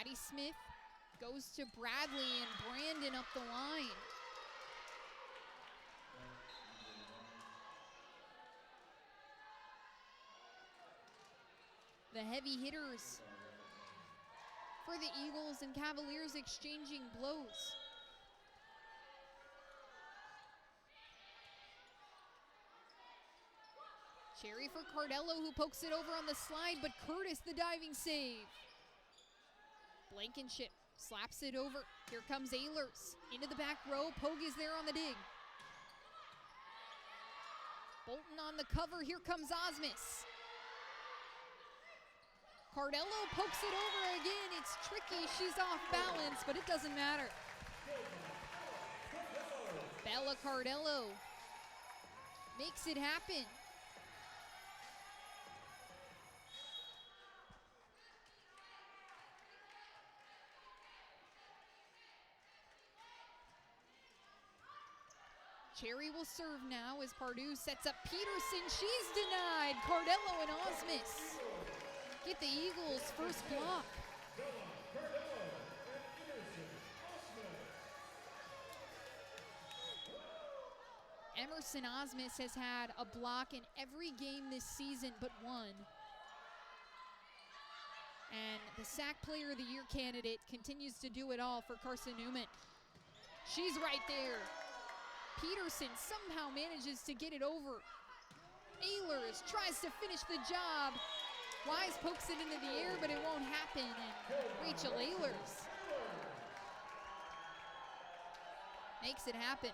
Addie Smith goes to Bradley and Brandon up the line. The heavy hitters for the Eagles and Cavaliers exchanging blows. Cherry for Cardello, who pokes it over on the slide, but Curtis the diving save. Blankenship slaps it over. Here comes Ehlers into the back row. Pogue is there on the dig. Bolton on the cover. Here comes Osmus. Cardello pokes it over again. It's tricky. She's off balance, but it doesn't matter. Bella Cardello makes it happen. Cherry will serve now as Pardue sets up Peterson. She's denied. Cardello and Osmus get the Eagles' first block. Emerson Osmus has had a block in every game this season but one. And the SAC Player of the Year candidate continues to do it all for Carson-Newman. She's right there. Peterson somehow manages to get it over. Ehlers tries to finish the job. Wise pokes it into the air, but it won't happen. And Rachel Ehlers makes it happen.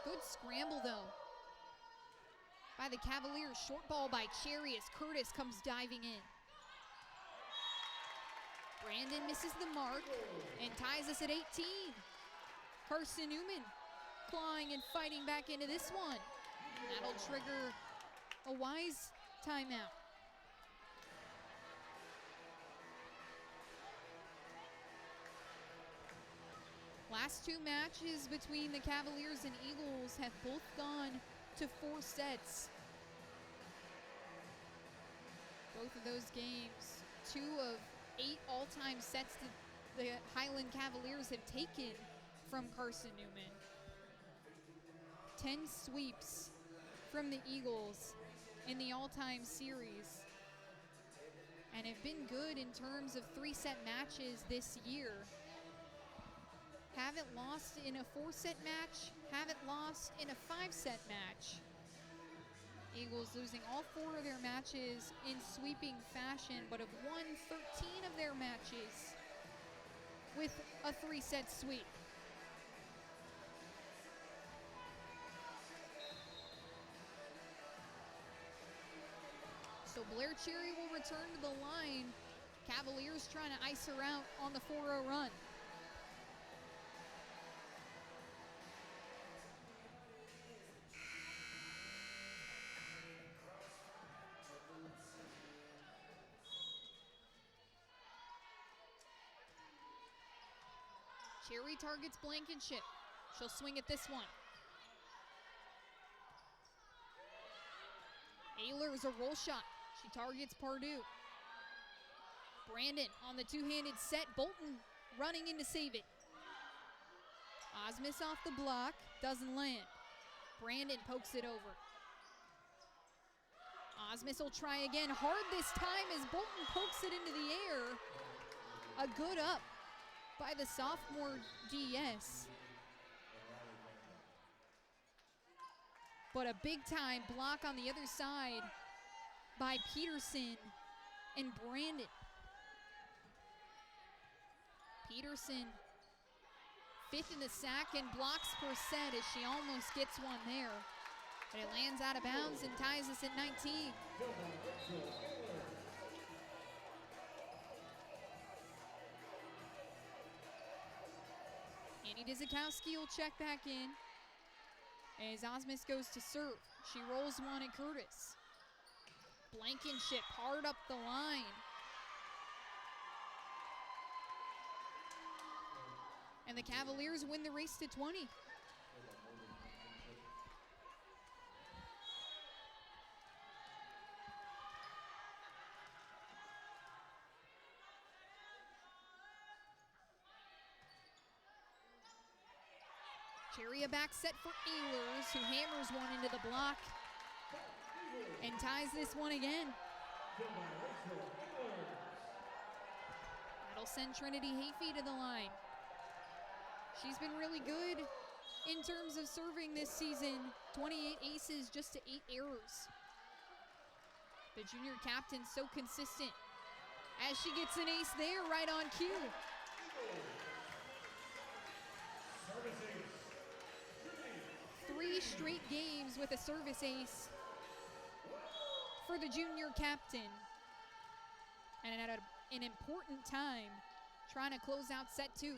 Good scramble, though, by the Cavaliers. Short ball by Cherry as Curtis comes diving in. Brandon misses the mark and ties us at 18. Carson-Newman clawing and fighting back into this one. That'll trigger a Wise timeout. Last two matches between the Cavaliers and Eagles have both gone to 4 sets. Both of those games, 2 of 8 all-time sets that the Highland Cavaliers have taken from Carson-Newman. 10 sweeps from the Eagles in the all-time series, and have been good in terms of 3-set matches this year. Haven't lost in a 4-set match, haven't lost in a 5-set match. Eagles losing all 4 of their matches in sweeping fashion, but have won 13 of their matches with a 3-set sweep. So Blair Cherry will return to the line. Cavaliers trying to ice her out on the 4-0 run. Cherry targets Blankenship. She'll swing at this one. Ehlers a roll shot. She targets Pardue. Brandon on the two-handed set. Bolton running in to save it. Osmus off the block. Doesn't land. Brandon pokes it over. Osmus will try again. Hard this time as Bolton pokes it into the air. A good up by the sophomore DS. But a big-time block on the other side by Peterson and Brandon. Peterson, 5th in the sack and blocks per set as she almost gets one there. But it lands out of bounds and ties us at 19. Annie Dzikowski will check back in as Osmus goes to serve. She rolls one at Curtis. Blankenship hard up the line. And the Cavaliers win the race to 20. Cheria back set for Ehlers, who hammers one into the block and ties this one again. That'll send Trinity Hafey to the line. She's been really good in terms of serving this season. 28 aces, just to 8 errors. The junior captain so consistent as she gets an ace there right on cue. 3 straight games with a service ace for the junior captain. And at an important time, trying to close out set 2.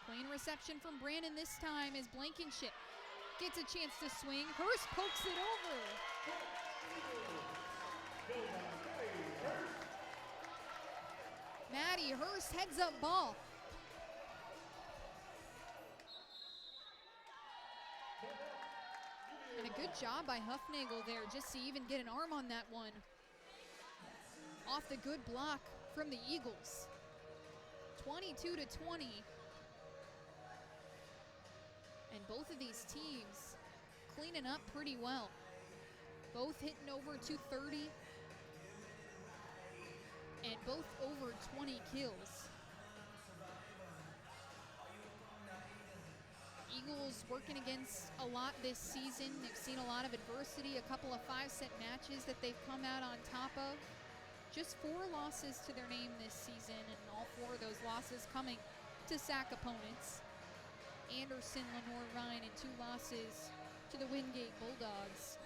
Clean reception from Brandon this time as Blankenship gets a chance to swing. Hurst pokes it over. Maddie Hurst heads up ball. And a good job by Huffnagel there just to even get an arm on that one. Off the good block from the Eagles. 22-20. And both of these teams cleaning up pretty well. Both hitting over 230 and both over 20 kills. Eagles working against a lot this season. They've seen a lot of adversity, a couple of 5-set matches that they've come out on top of. Just 4 losses to their name this season, and all 4 of those losses coming to SAC opponents. Anderson, Lenore Ryan, and 2 losses to the Wingate Bulldogs.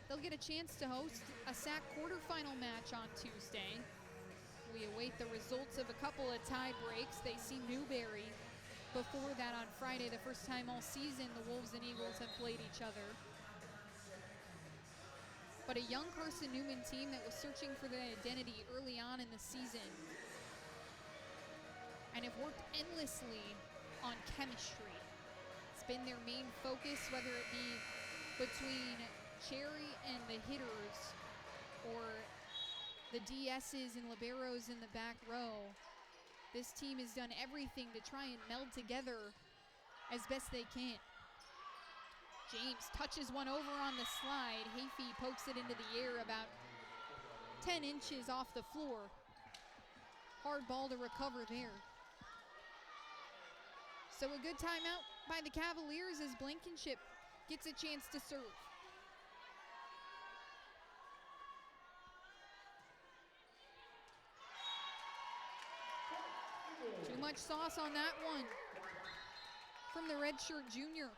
They'll get a chance to host a SAC quarterfinal match on Tuesday. We await the results of a couple of tie breaks. They see Newberry. Before that, on Friday, the first time all season, the Wolves and Eagles have played each other. But a young Carson-Newman team that was searching for their identity early on in the season and have worked endlessly on chemistry. It's been their main focus, whether it be between Cherry and the hitters or the DSs and liberos in the back row. This team has done everything to try and meld together as best they can. James touches one over on the slide. Hafey pokes it into the air about 10 inches off the floor. Hard ball to recover there. So a good timeout by the Cavaliers as Blankenship gets a chance to serve. Too much sauce on that one from the redshirt junior.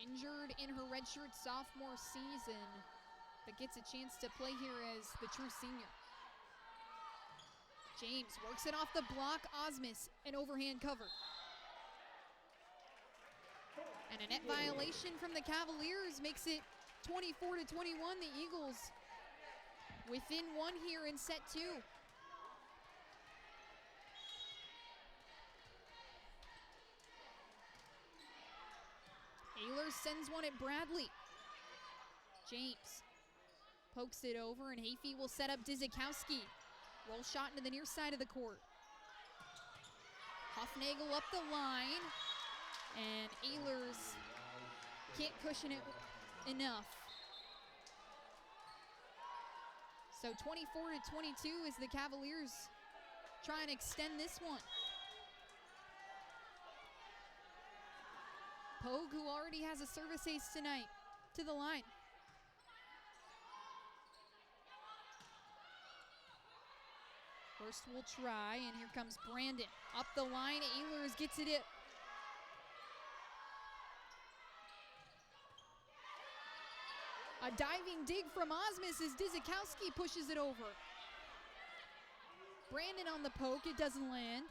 Injured in her redshirt sophomore season, but gets a chance to play here as the true senior. James works it off the block. Osmus, an overhand cover. And a net violation from the Cavaliers makes it 24-21. The Eagles within one here in set two. Ehlers sends one at Bradley. James pokes it over, and Hafey will set up Dzikowski. Roll shot into the near side of the court. Huffnagel up the line, and Ehlers can't cushion it enough. So 24-22 as the Cavaliers try and extend this one. Pogue, who already has a service ace tonight, to the line. First will try, and here comes Brandon. Up the line, Ehlers gets it in. A diving dig from Osmus as Dzikowski pushes it over. Brandon on the poke, it doesn't land.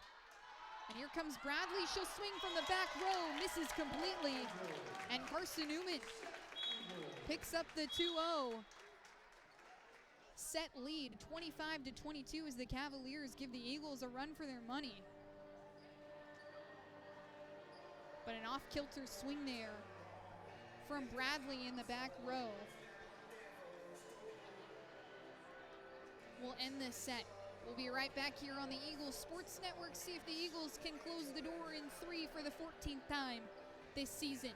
And here comes Bradley, she'll swing from the back row, misses completely. And Carson-Newman picks up the 2-0 set lead, 25-22 as the Cavaliers give the Eagles a run for their money. But an off-kilter swing there from Bradley in the back row will end this set. We'll be right back here on the Eagles Sports Network, see if the Eagles can close the door in 3 for the 14th time this season.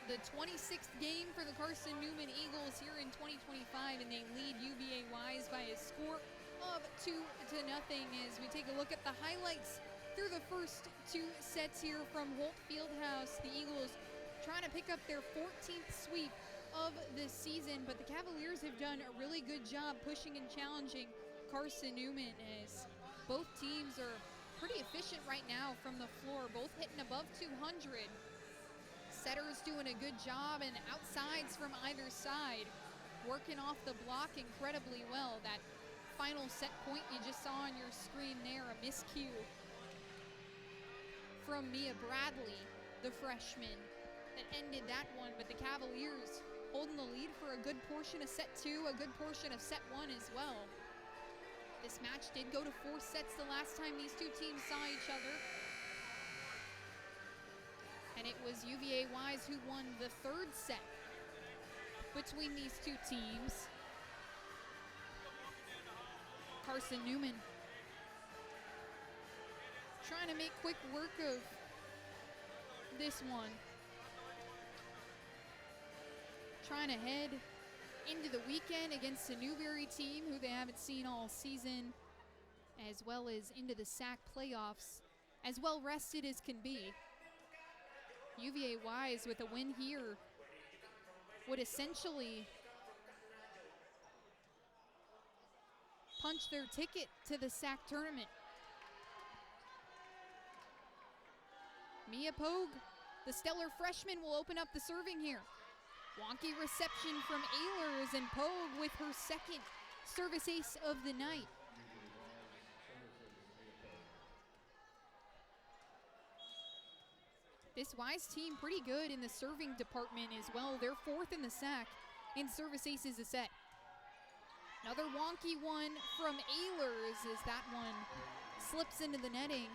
The 26th game for the Carson-Newman Eagles here in 2025, and they lead UVA Wise by a score of 2-0 as we take a look at the highlights through the first two sets here from Holt Fieldhouse. The Eagles trying to pick up their 14th sweep of the season, but the Cavaliers have done a really good job pushing and challenging Carson-Newman as both teams are pretty efficient right now from the floor, both hitting above 200. Setters doing a good job, and outsides from either side working off the block incredibly well. That final set point you just saw on your screen there, a miscue from Mia Bradley, the freshman, that ended that one. But the Cavaliers holding the lead for a good portion of set two, a good portion of set one as well. This match did go to 4 sets the last time these two teams saw each other. And it was UVA Wise who won the 3rd set between these two teams. Carson-Newman trying to make quick work of this one. Trying to head into the weekend against a Newberry team who they haven't seen all season, as well as into the SAC playoffs, as well rested as can be. UVA Wise with a win here would essentially punch their ticket to the SAC tournament. Mia Pogue, the stellar freshman, will open up the serving here. Wonky reception from Ehlers, and Pogue with her second service ace of the night. This Wise team pretty good in the serving department as well. They're fourth in the SAC in service aces a set. Another wonky one from Ehlers as that one slips into the netting.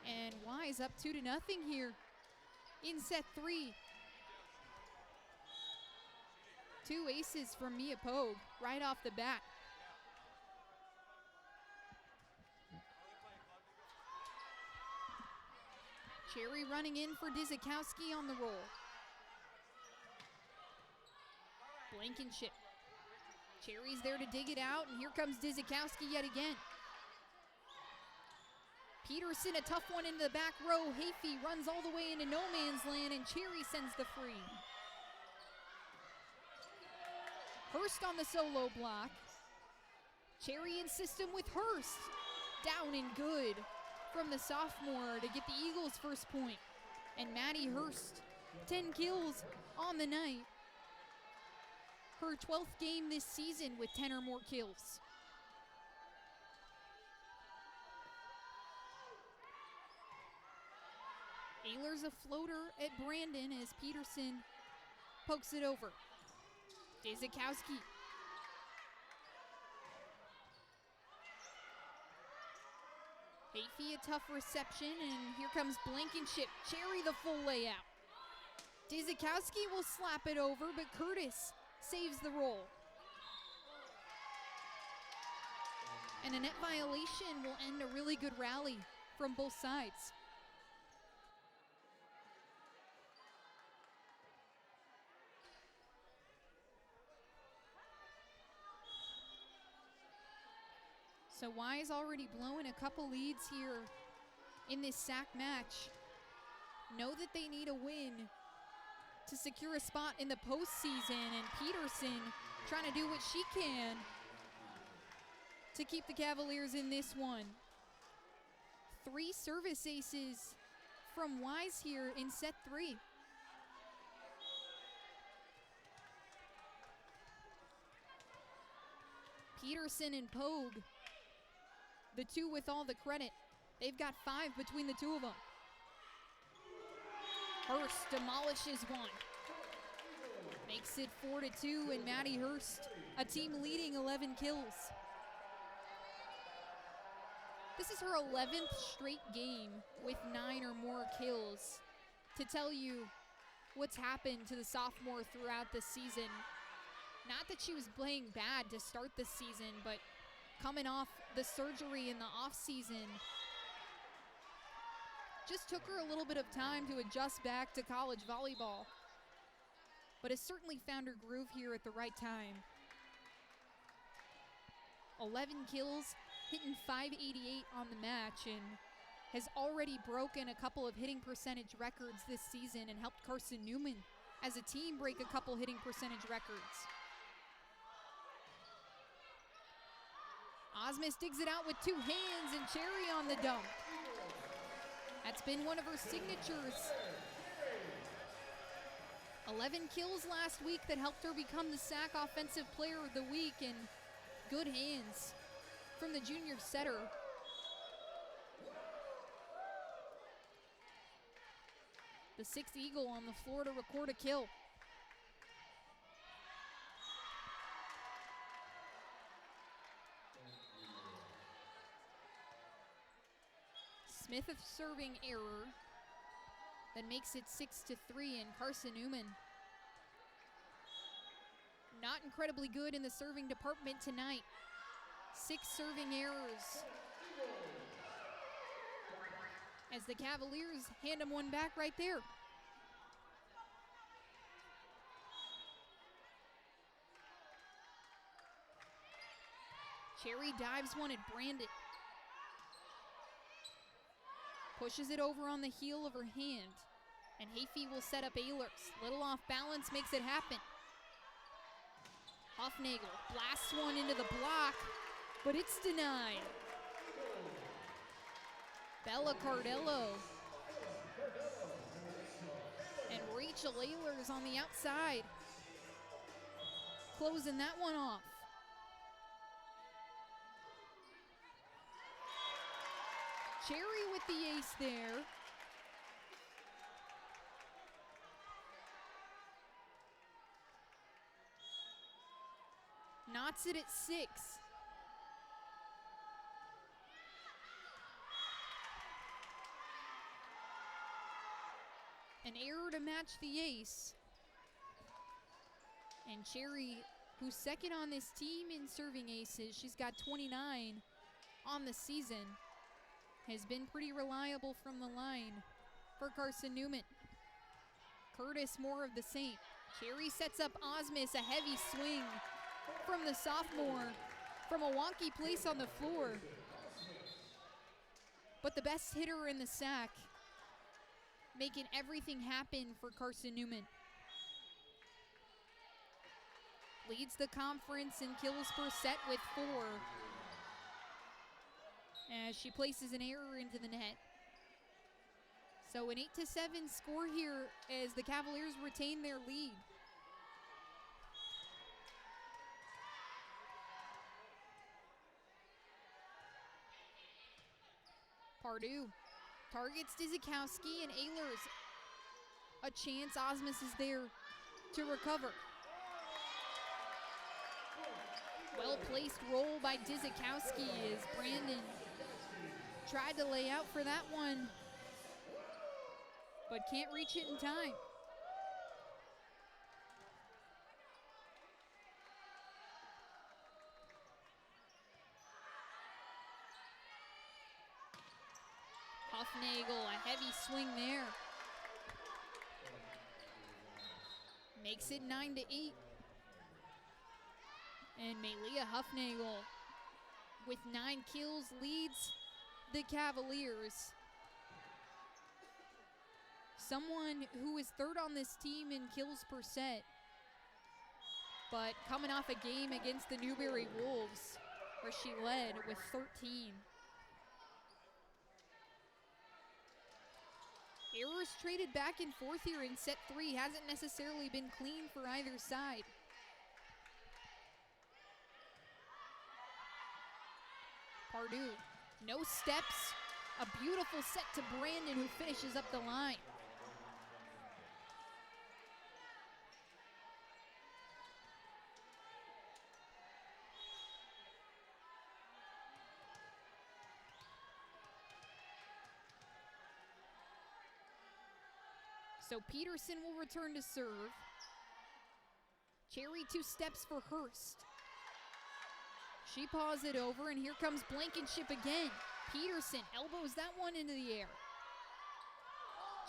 And Wise up 2-0 here in set 3. 2 aces from Mia Pogue right off the bat. Cherry running in for Dizikowski on the roll. Blankenship. Cherry's there to dig it out, and here comes Dizikowski yet again. Peterson, a tough one into the back row. Hafey runs all the way into no man's land, and Cherry sends the free. Hurst on the solo block. Cherry in system with Hurst. Down and good from the sophomore to get the Eagles' first point. And Maddie Hurst, 10 kills on the night. Her 12th game this season with 10 or more kills. Ehlers a floater at Brandon as Peterson pokes it over. Dizikowski. Hafey, a tough reception, and here comes Blankenship. Cherry the full layout. Dizikowski will slap it over, but Curtis saves the roll. And a net violation will end a really good rally from both sides. So Wise already blowing a couple leads here in this SAC match. Know that they need a win to secure a spot in the postseason, and Peterson trying to do what she can to keep the Cavaliers in this one. 3 service aces from Wise here in set 3. Peterson and Pogue, the two with all the credit. They've got 5 between the two of them. Hurst demolishes one. Makes it 4-2, and Maddie Hurst, a team leading 11 kills. This is her 11th straight game with 9 or more kills. To tell you what's happened to the sophomore throughout the season. Not that she was playing bad to start the season, but coming off the surgery in the offseason, just took her a little bit of time to adjust back to college volleyball, but has certainly found her groove here at the right time. 11 kills, hitting .588 on the match, and has already broken a couple of hitting percentage records this season and helped Carson-Newman as a team break a couple hitting percentage records. Osmus digs it out with 2 hands, and Cherry on the dump. That's been one of her signatures. 11 kills last week that helped her become the SAC Offensive Player of the Week, and good hands from the junior setter. The 6th Eagle on the floor to record a kill. Smith of serving error that makes it 6-3, and Carson-Newman not incredibly good in the serving department tonight. 6 serving errors as the Cavaliers hand him one back right there. Cherry dives one at Brandon. Pushes it over on the heel of her hand, and Hafey will set up Ehlers. Little off balance makes it happen. Hofnagel blasts one into the block, but it's denied. Bella Cardello and Rachel Ehlers on the outside, closing that one off. Cherry with the ace there. Knots it at 6. An error to match the ace. And Cherry, who's second on this team in serving aces, she's got 29 on the season, has been pretty reliable from the line for Carson-Newman. Curtis, more of the same. Cherry sets up Osmus, a heavy swing from the sophomore from a wonky place on the floor. But the best hitter in the SAC, making everything happen for Carson-Newman. Leads the conference in kills per set with 4, as she places an error into the net. So an 8-7 score here as the Cavaliers retain their lead. Pardue targets Dzikowski and Ehlers. A chance, Osmus is there to recover. Well-placed roll by Dzikowski as Brandon tried to lay out for that one, but can't reach it in time. Huffnagel, a heavy swing there. Makes it 9-8. And Malia Huffnagel, with 9 kills, leads the Cavaliers. Someone who is third on this team in kills per set, but coming off a game against the Newberry Wolves, where she led with 13. Errors traded back and forth here in set 3. Hasn't necessarily been clean for either side. Pardue, no steps. A beautiful set to Brandon, who finishes up the line. So Peterson will return to serve. Cherry 2 steps for Hurst. She paws it over, and here comes Blankenship again. Peterson elbows that one into the air.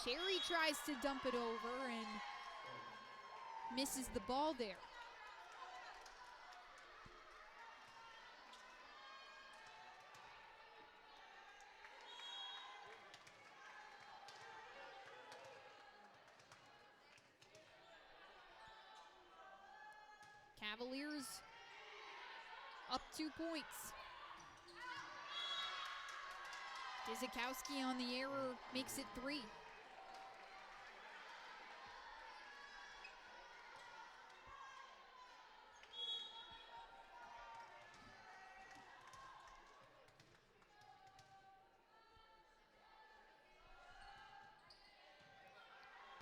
Cherry tries to dump it over and misses the ball there. Cavaliers up 2 points. Dzikowski on the error makes it 3.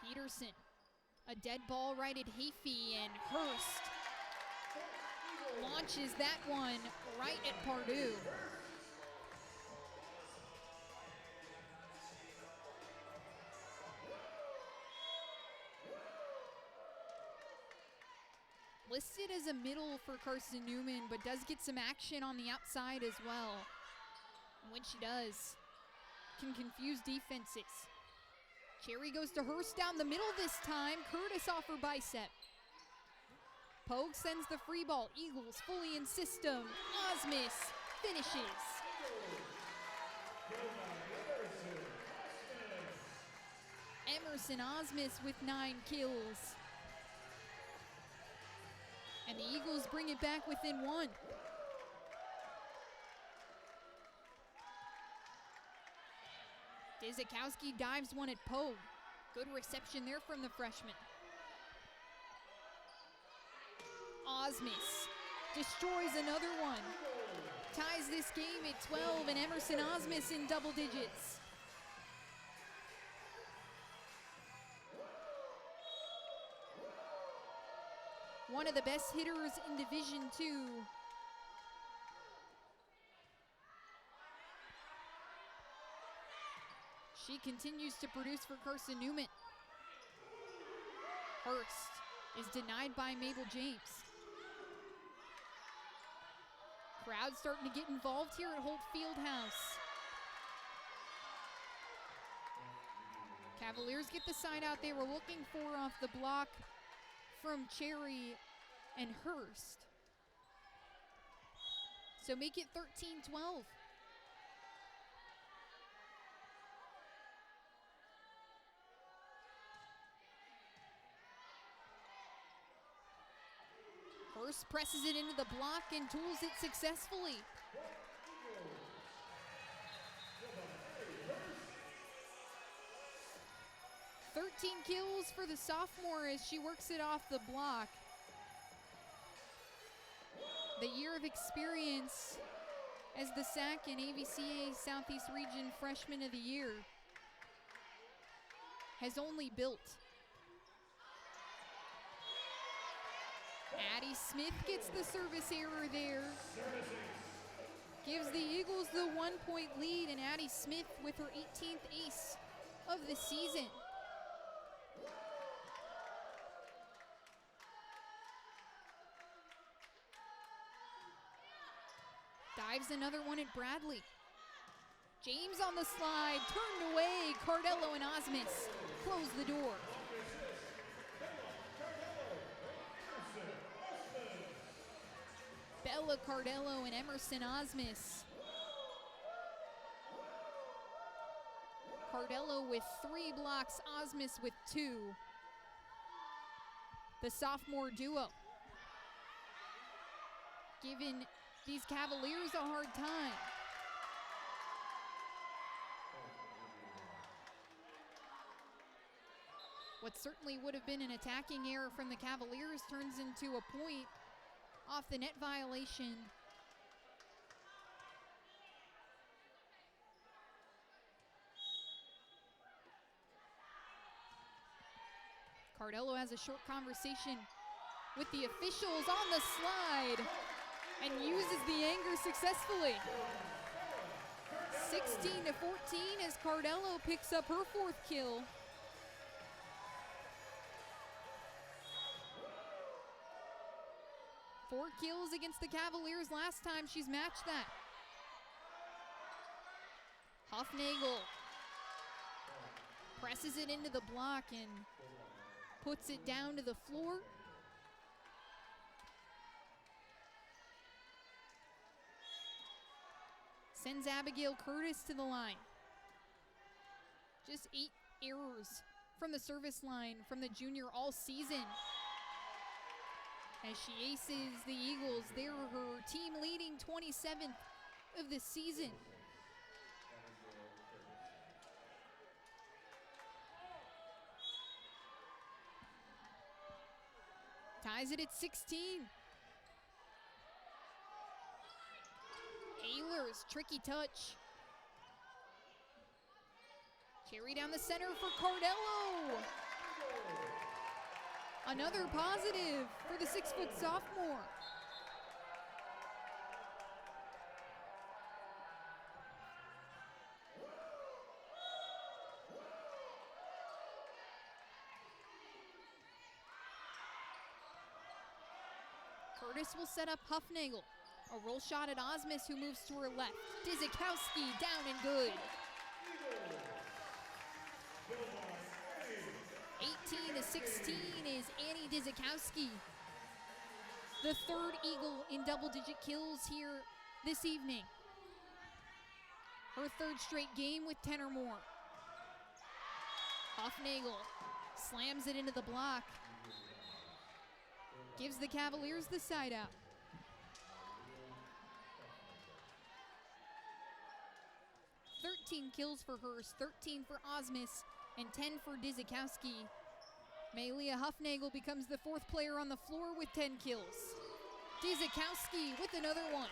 Peterson, a dead ball right at Heafy, and Hurst launches that one right at Pardue. Listed as a middle for Carson-Newman, but does get some action on the outside as well. And when she does, can confuse defenses. Cherry goes to Hurst down the middle this time. Curtis off her bicep. Pogue sends the free ball. Eagles fully in system. Osmus finishes. Emerson Osmus with 9 kills. And the Eagles bring it back within 1. Dizikowski dives one at Poe. Good reception there from the freshman. Osmus destroys another one. Ties this game at 12, and Emerson Osmus in double digits. One of the best hitters in Division II. She continues to produce for Carson-Newman. Hurst is denied by Mabel James. Crowd starting to get involved here at Holt Fieldhouse. Cavaliers get the side out they were looking for off the block from Cherry and Hurst. So make it 13-12. Hurst presses it into the block and tools it successfully. Kills for the sophomore as she works it off the block. The year of experience as the SAC and AVCA Southeast Region Freshman of the Year has only built. Addie Smith gets the service error there. Gives the Eagles the 1-point lead, and Addie Smith with her 18th ace of the season. Dives another one at Bradley. James on the slide, turned away. Cardello and Osmus close the door. Bella Cardello and Emerson Osmus. Cardello with 3 blocks, Osmus with 2. The sophomore duo giving these Cavaliers a hard time. What certainly would have been an attacking error from the Cavaliers turns into a point off the net violation. Cardello has a short conversation with the officials on the slide and uses the anger successfully. 16-14 as Cardello picks up her 4th kill. Four kills against the Cavaliers last time she's matched that. Hufnagel presses it into the block and puts it down to the floor. Sends Abigail Curtis to the line. Just 8 errors from the service line from the junior all season. As she aces the Eagles, they're her team leading 27th of the season. Ties it at 16. Ehlers, tricky touch. Carry down the center for Cardello. Another positive for the 6-foot sophomore. Curtis will set up Hufnagel. A roll shot at Osmus, who moves to her left. Dizikowski down and good. 18-16 is Annie Dizikowski. The 3rd Eagle in double-digit kills here this evening. Her 3rd straight game with 10 or more. Hufnagel slams it into the block. Gives the Cavaliers the side out. 13 kills for Hurst, 13 for Osmus, and 10 for Dizikowski. Malia Huffnagel becomes the 4th player on the floor with 10 kills. Dizikowski with another one.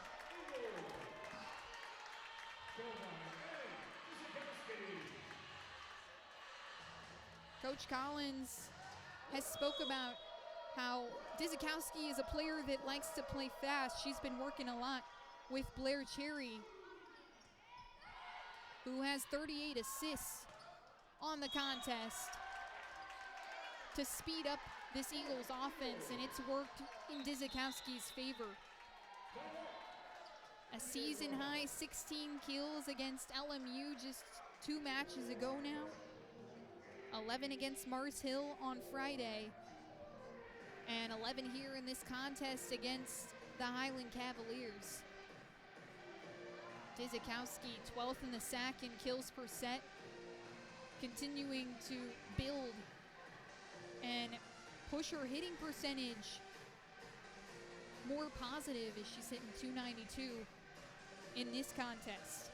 Coach Collins has spoke about how Dizikowski is a player that likes to play fast. She's been working a lot with Blair Cherry, who has 38 assists on the contest to speed up this Eagles offense, and it's worked in Dizikowski's favor. A season-high 16 kills against LMU just 2 matches ago now. 11 against Mars Hill on Friday, and 11 here in this contest against the Highland Cavaliers. Dizikowski, 12th in the sack and kills per set, continuing to build and push her hitting percentage more positive as she's hitting .292 in this contest.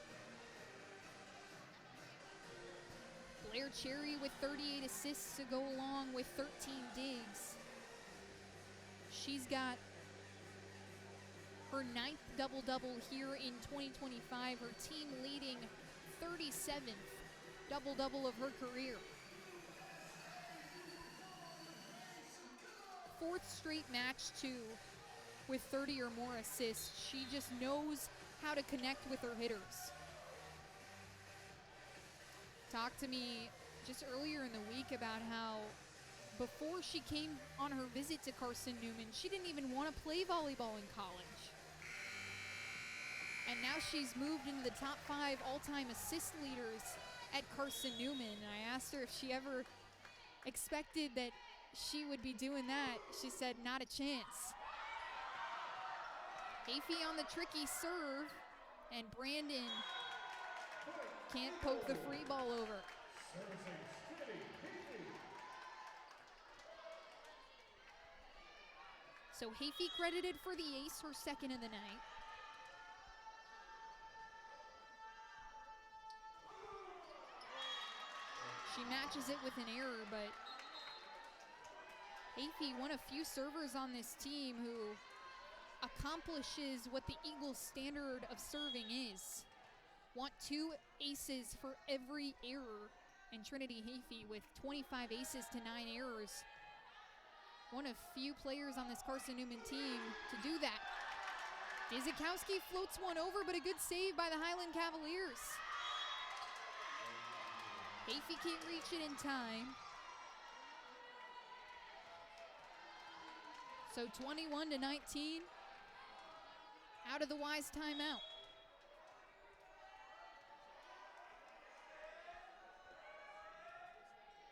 Blair Cherry with 38 assists to go along with 13 digs. She's got her 9th double-double here in 2025, her team leading 37th double-double of her career. 4th straight match too with 30 or more assists. She just knows how to connect with her hitters. Talked to me just earlier in the week about how before she came on her visit to Carson-Newman, she didn't even want to play volleyball in college. And now she's moved into the top 5 all-time assist leaders at Carson-Newman. And I asked her if she ever expected that she would be doing that. She said, not a chance. Hafey on the tricky serve, and Brandon can't poke the free ball over. So Hafey credited for the ace, her 2nd of the night. She matches it with an error, but Hafey, one of few servers on this team who accomplishes what the Eagles' standard of serving is. Want 2 aces for every error, and Trinity Hafey with 25 aces to 9 errors. One of few players on this Carson-Newman team to do that. Dizikowski floats one over, but a good save by the Highland Cavaliers. Hafey can't reach it in time. So 21-19 out of the Wise timeout.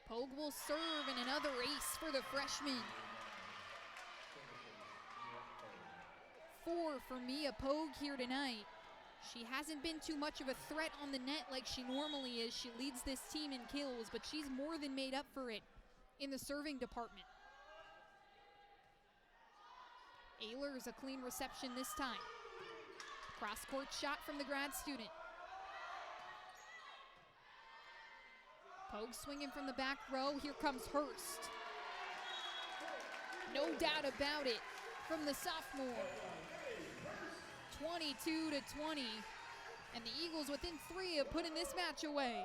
Pogue will serve, and another ace for the freshman. 4 for Mia Pogue here tonight. She hasn't been too much of a threat on the net like she normally is. She leads this team in kills, but she's more than made up for it in the serving department. Ehlers, a clean reception this time. Cross-court shot from the grad student. Pogue swinging from the back row. Here comes Hurst. No doubt about it from the sophomore. 22-20. And the Eagles within 3 of putting this match away.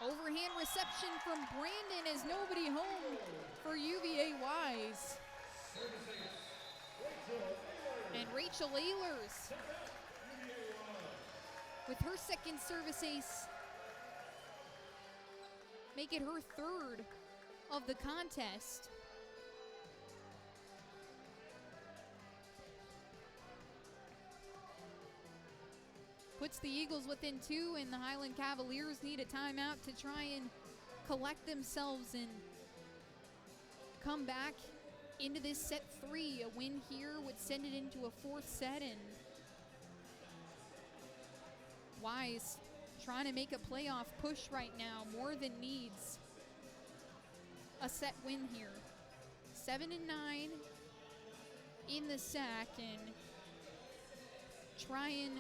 Overhand reception from Brandon as nobody home for UVA Wise. And Rachel Ehlers with her 2nd service ace. Make it her 3rd of the contest. Puts the Eagles within 2, and the Highland Cavaliers need a timeout to try and collect themselves and come back into this set 3. A win here would send it into a 4th set, and Wise trying to make a playoff push right now, more than needs a set win here. 7-9 in the SAC and trying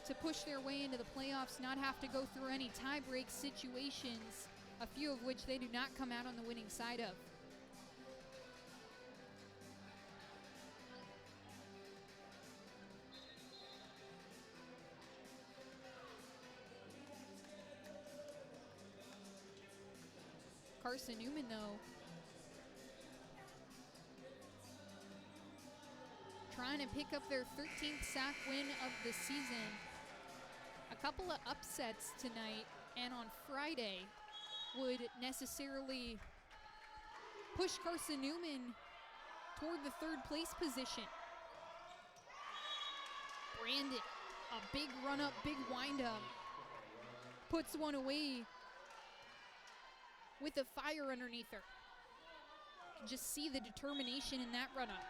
to push their way into the playoffs, not have to go through any tie-break situations, a few of which they do not come out on the winning side of. Carson-Newman, though, trying to pick up their 13th SAC win of the season. A couple of upsets tonight and on Friday would necessarily push Carson-Newman toward the third place position. Brandon, a big run-up, big wind-up, puts one away with a fire underneath her. You can just see the determination in that run-up.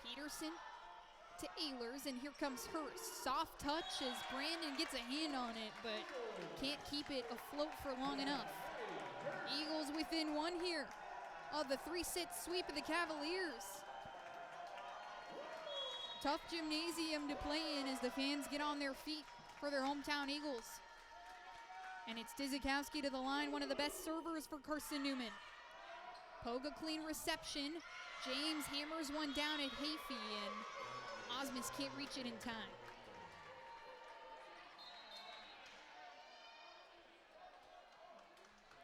Peterson to Ehlers, and here comes Hurst. Soft touch as Brandon gets a hand on it, but can't keep it afloat for long enough. Eagles within one here of the 3-set sweep of the Cavaliers. Tough gymnasium to play in as the fans get on their feet for their hometown Eagles. And it's Dizikowski to the line, one of the best servers for Carson-Newman. Poga clean reception. James hammers one down at Hafey, and Osmus can't reach it in time.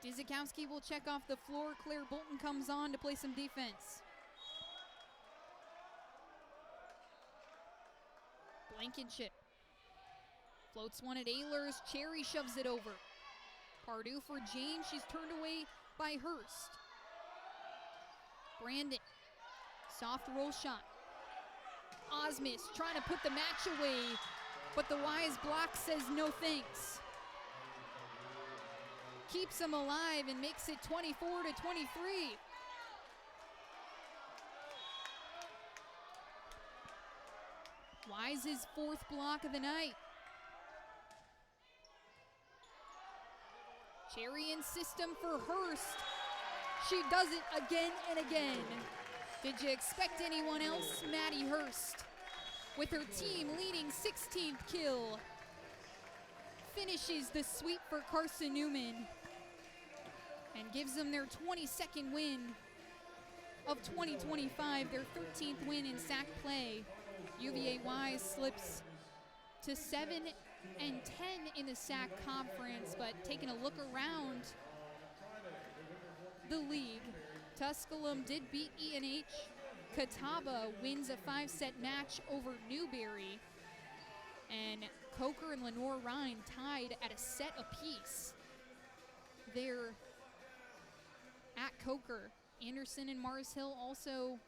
Dizikowski will check off the floor. Claire Bolton comes on to play some defense. Blankenship floats one at Ehlers. Cherry shoves it over. Pardue for James. She's turned away by Hurst. Brandon, soft roll shot. Osmus trying to put the match away, but the wise block says no thanks. Keeps them alive and makes it 24-23. Wise's fourth block of the night. Cherry in system for Hurst. She does it again and again. Did you expect anyone else? Maddie Hurst, with her team leading 16th kill, finishes the sweep for Carson-Newman and gives them their 22nd win of 2025, their 13th win in SAC play. UVA Wise slips to 7-10 in the SAC conference, but taking a look around the league, Tusculum did beat ENH. Catawba wins a 5-set match over Newberry. And Coker and Lenore Rhine tied at a set apiece. They're at Coker. Anderson and Mars Hill also,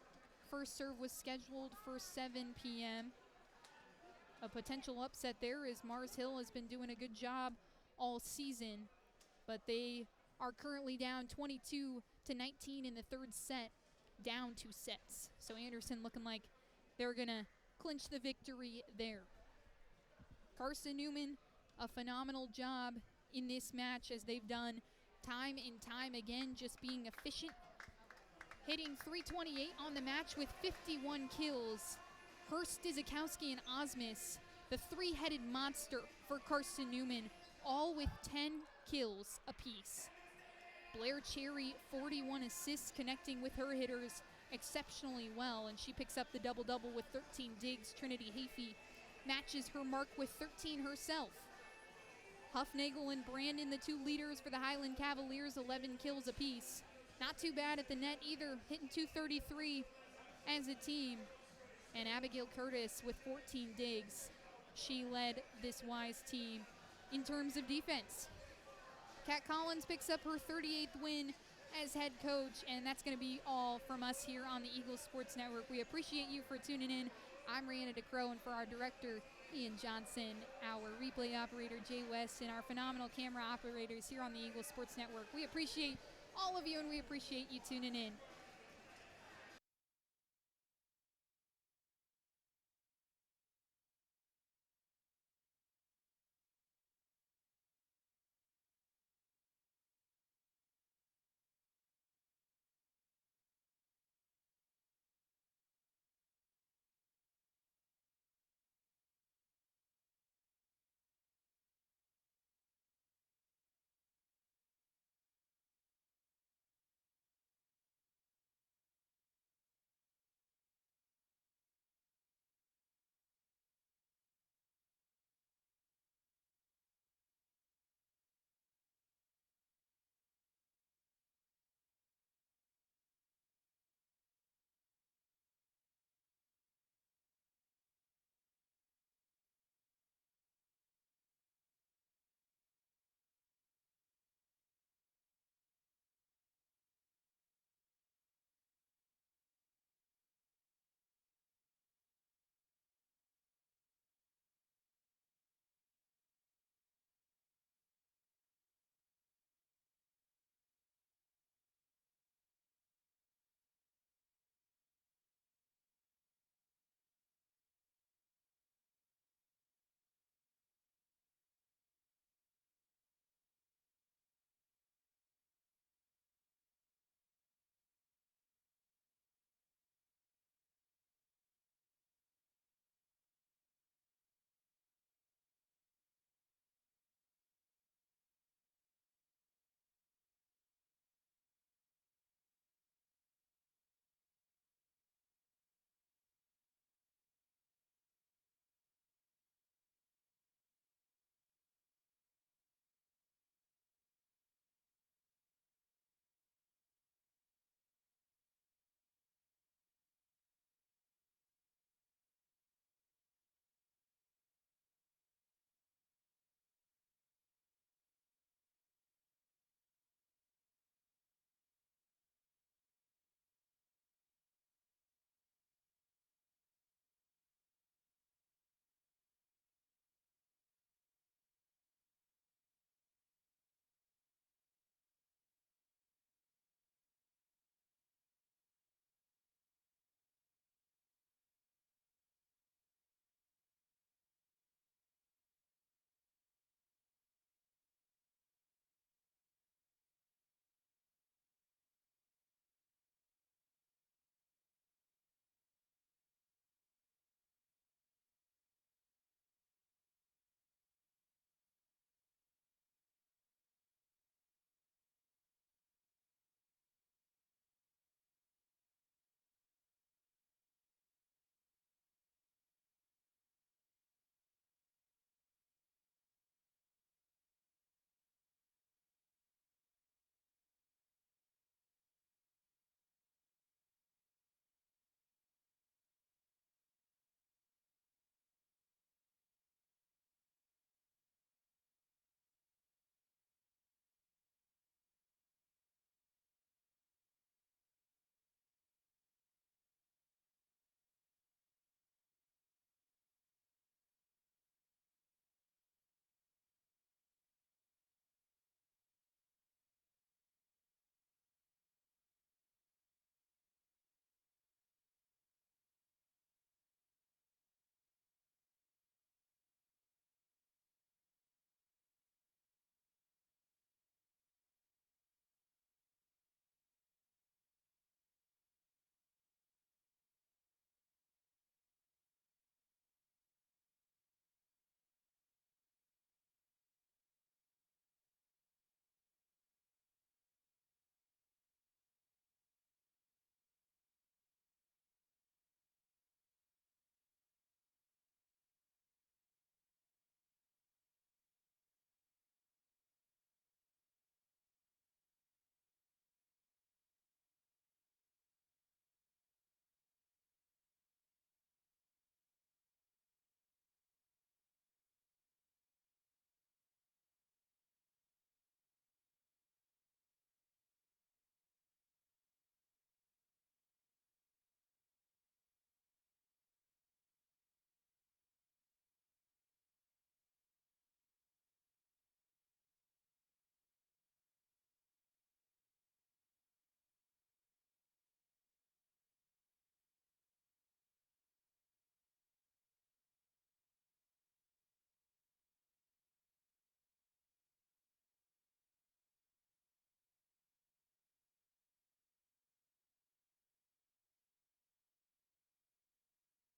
first serve was scheduled for 7 p.m. A potential upset there is Mars Hill has been doing a good job all season, but they are currently down 22-19 in the third set, down 2 sets. So Anderson looking like they're going to clinch the victory there. Carson-Newman, a phenomenal job in this match, as they've done time and time again, just being efficient. Hitting 328 on the match with 51 kills. Hurst, Dizikowski, and Osmus, the three-headed monster for Carson-Newman, all with 10 kills apiece. Blair Cherry, 41 assists, connecting with her hitters exceptionally well, and she picks up the double-double with 13 digs. Trinity Hafey matches her mark with 13 herself. Huffnagel and Brandon, the two leaders for the Highland Cavaliers, 11 kills apiece. Not too bad at the net either, hitting 233 as a team. And Abigail Curtis with 14 digs. She led this Wise team in terms of defense. Kat Collins picks up her 38th win as head coach, and that's going to be all from us here on the Eagles Sports Network. We appreciate you for tuning in. I'm Rihanna DeCrow, and for our director, Ian Johnson, our replay operator, Jay West, and our phenomenal camera operators here on the Eagles Sports Network, we appreciate all of you, and we appreciate you tuning in.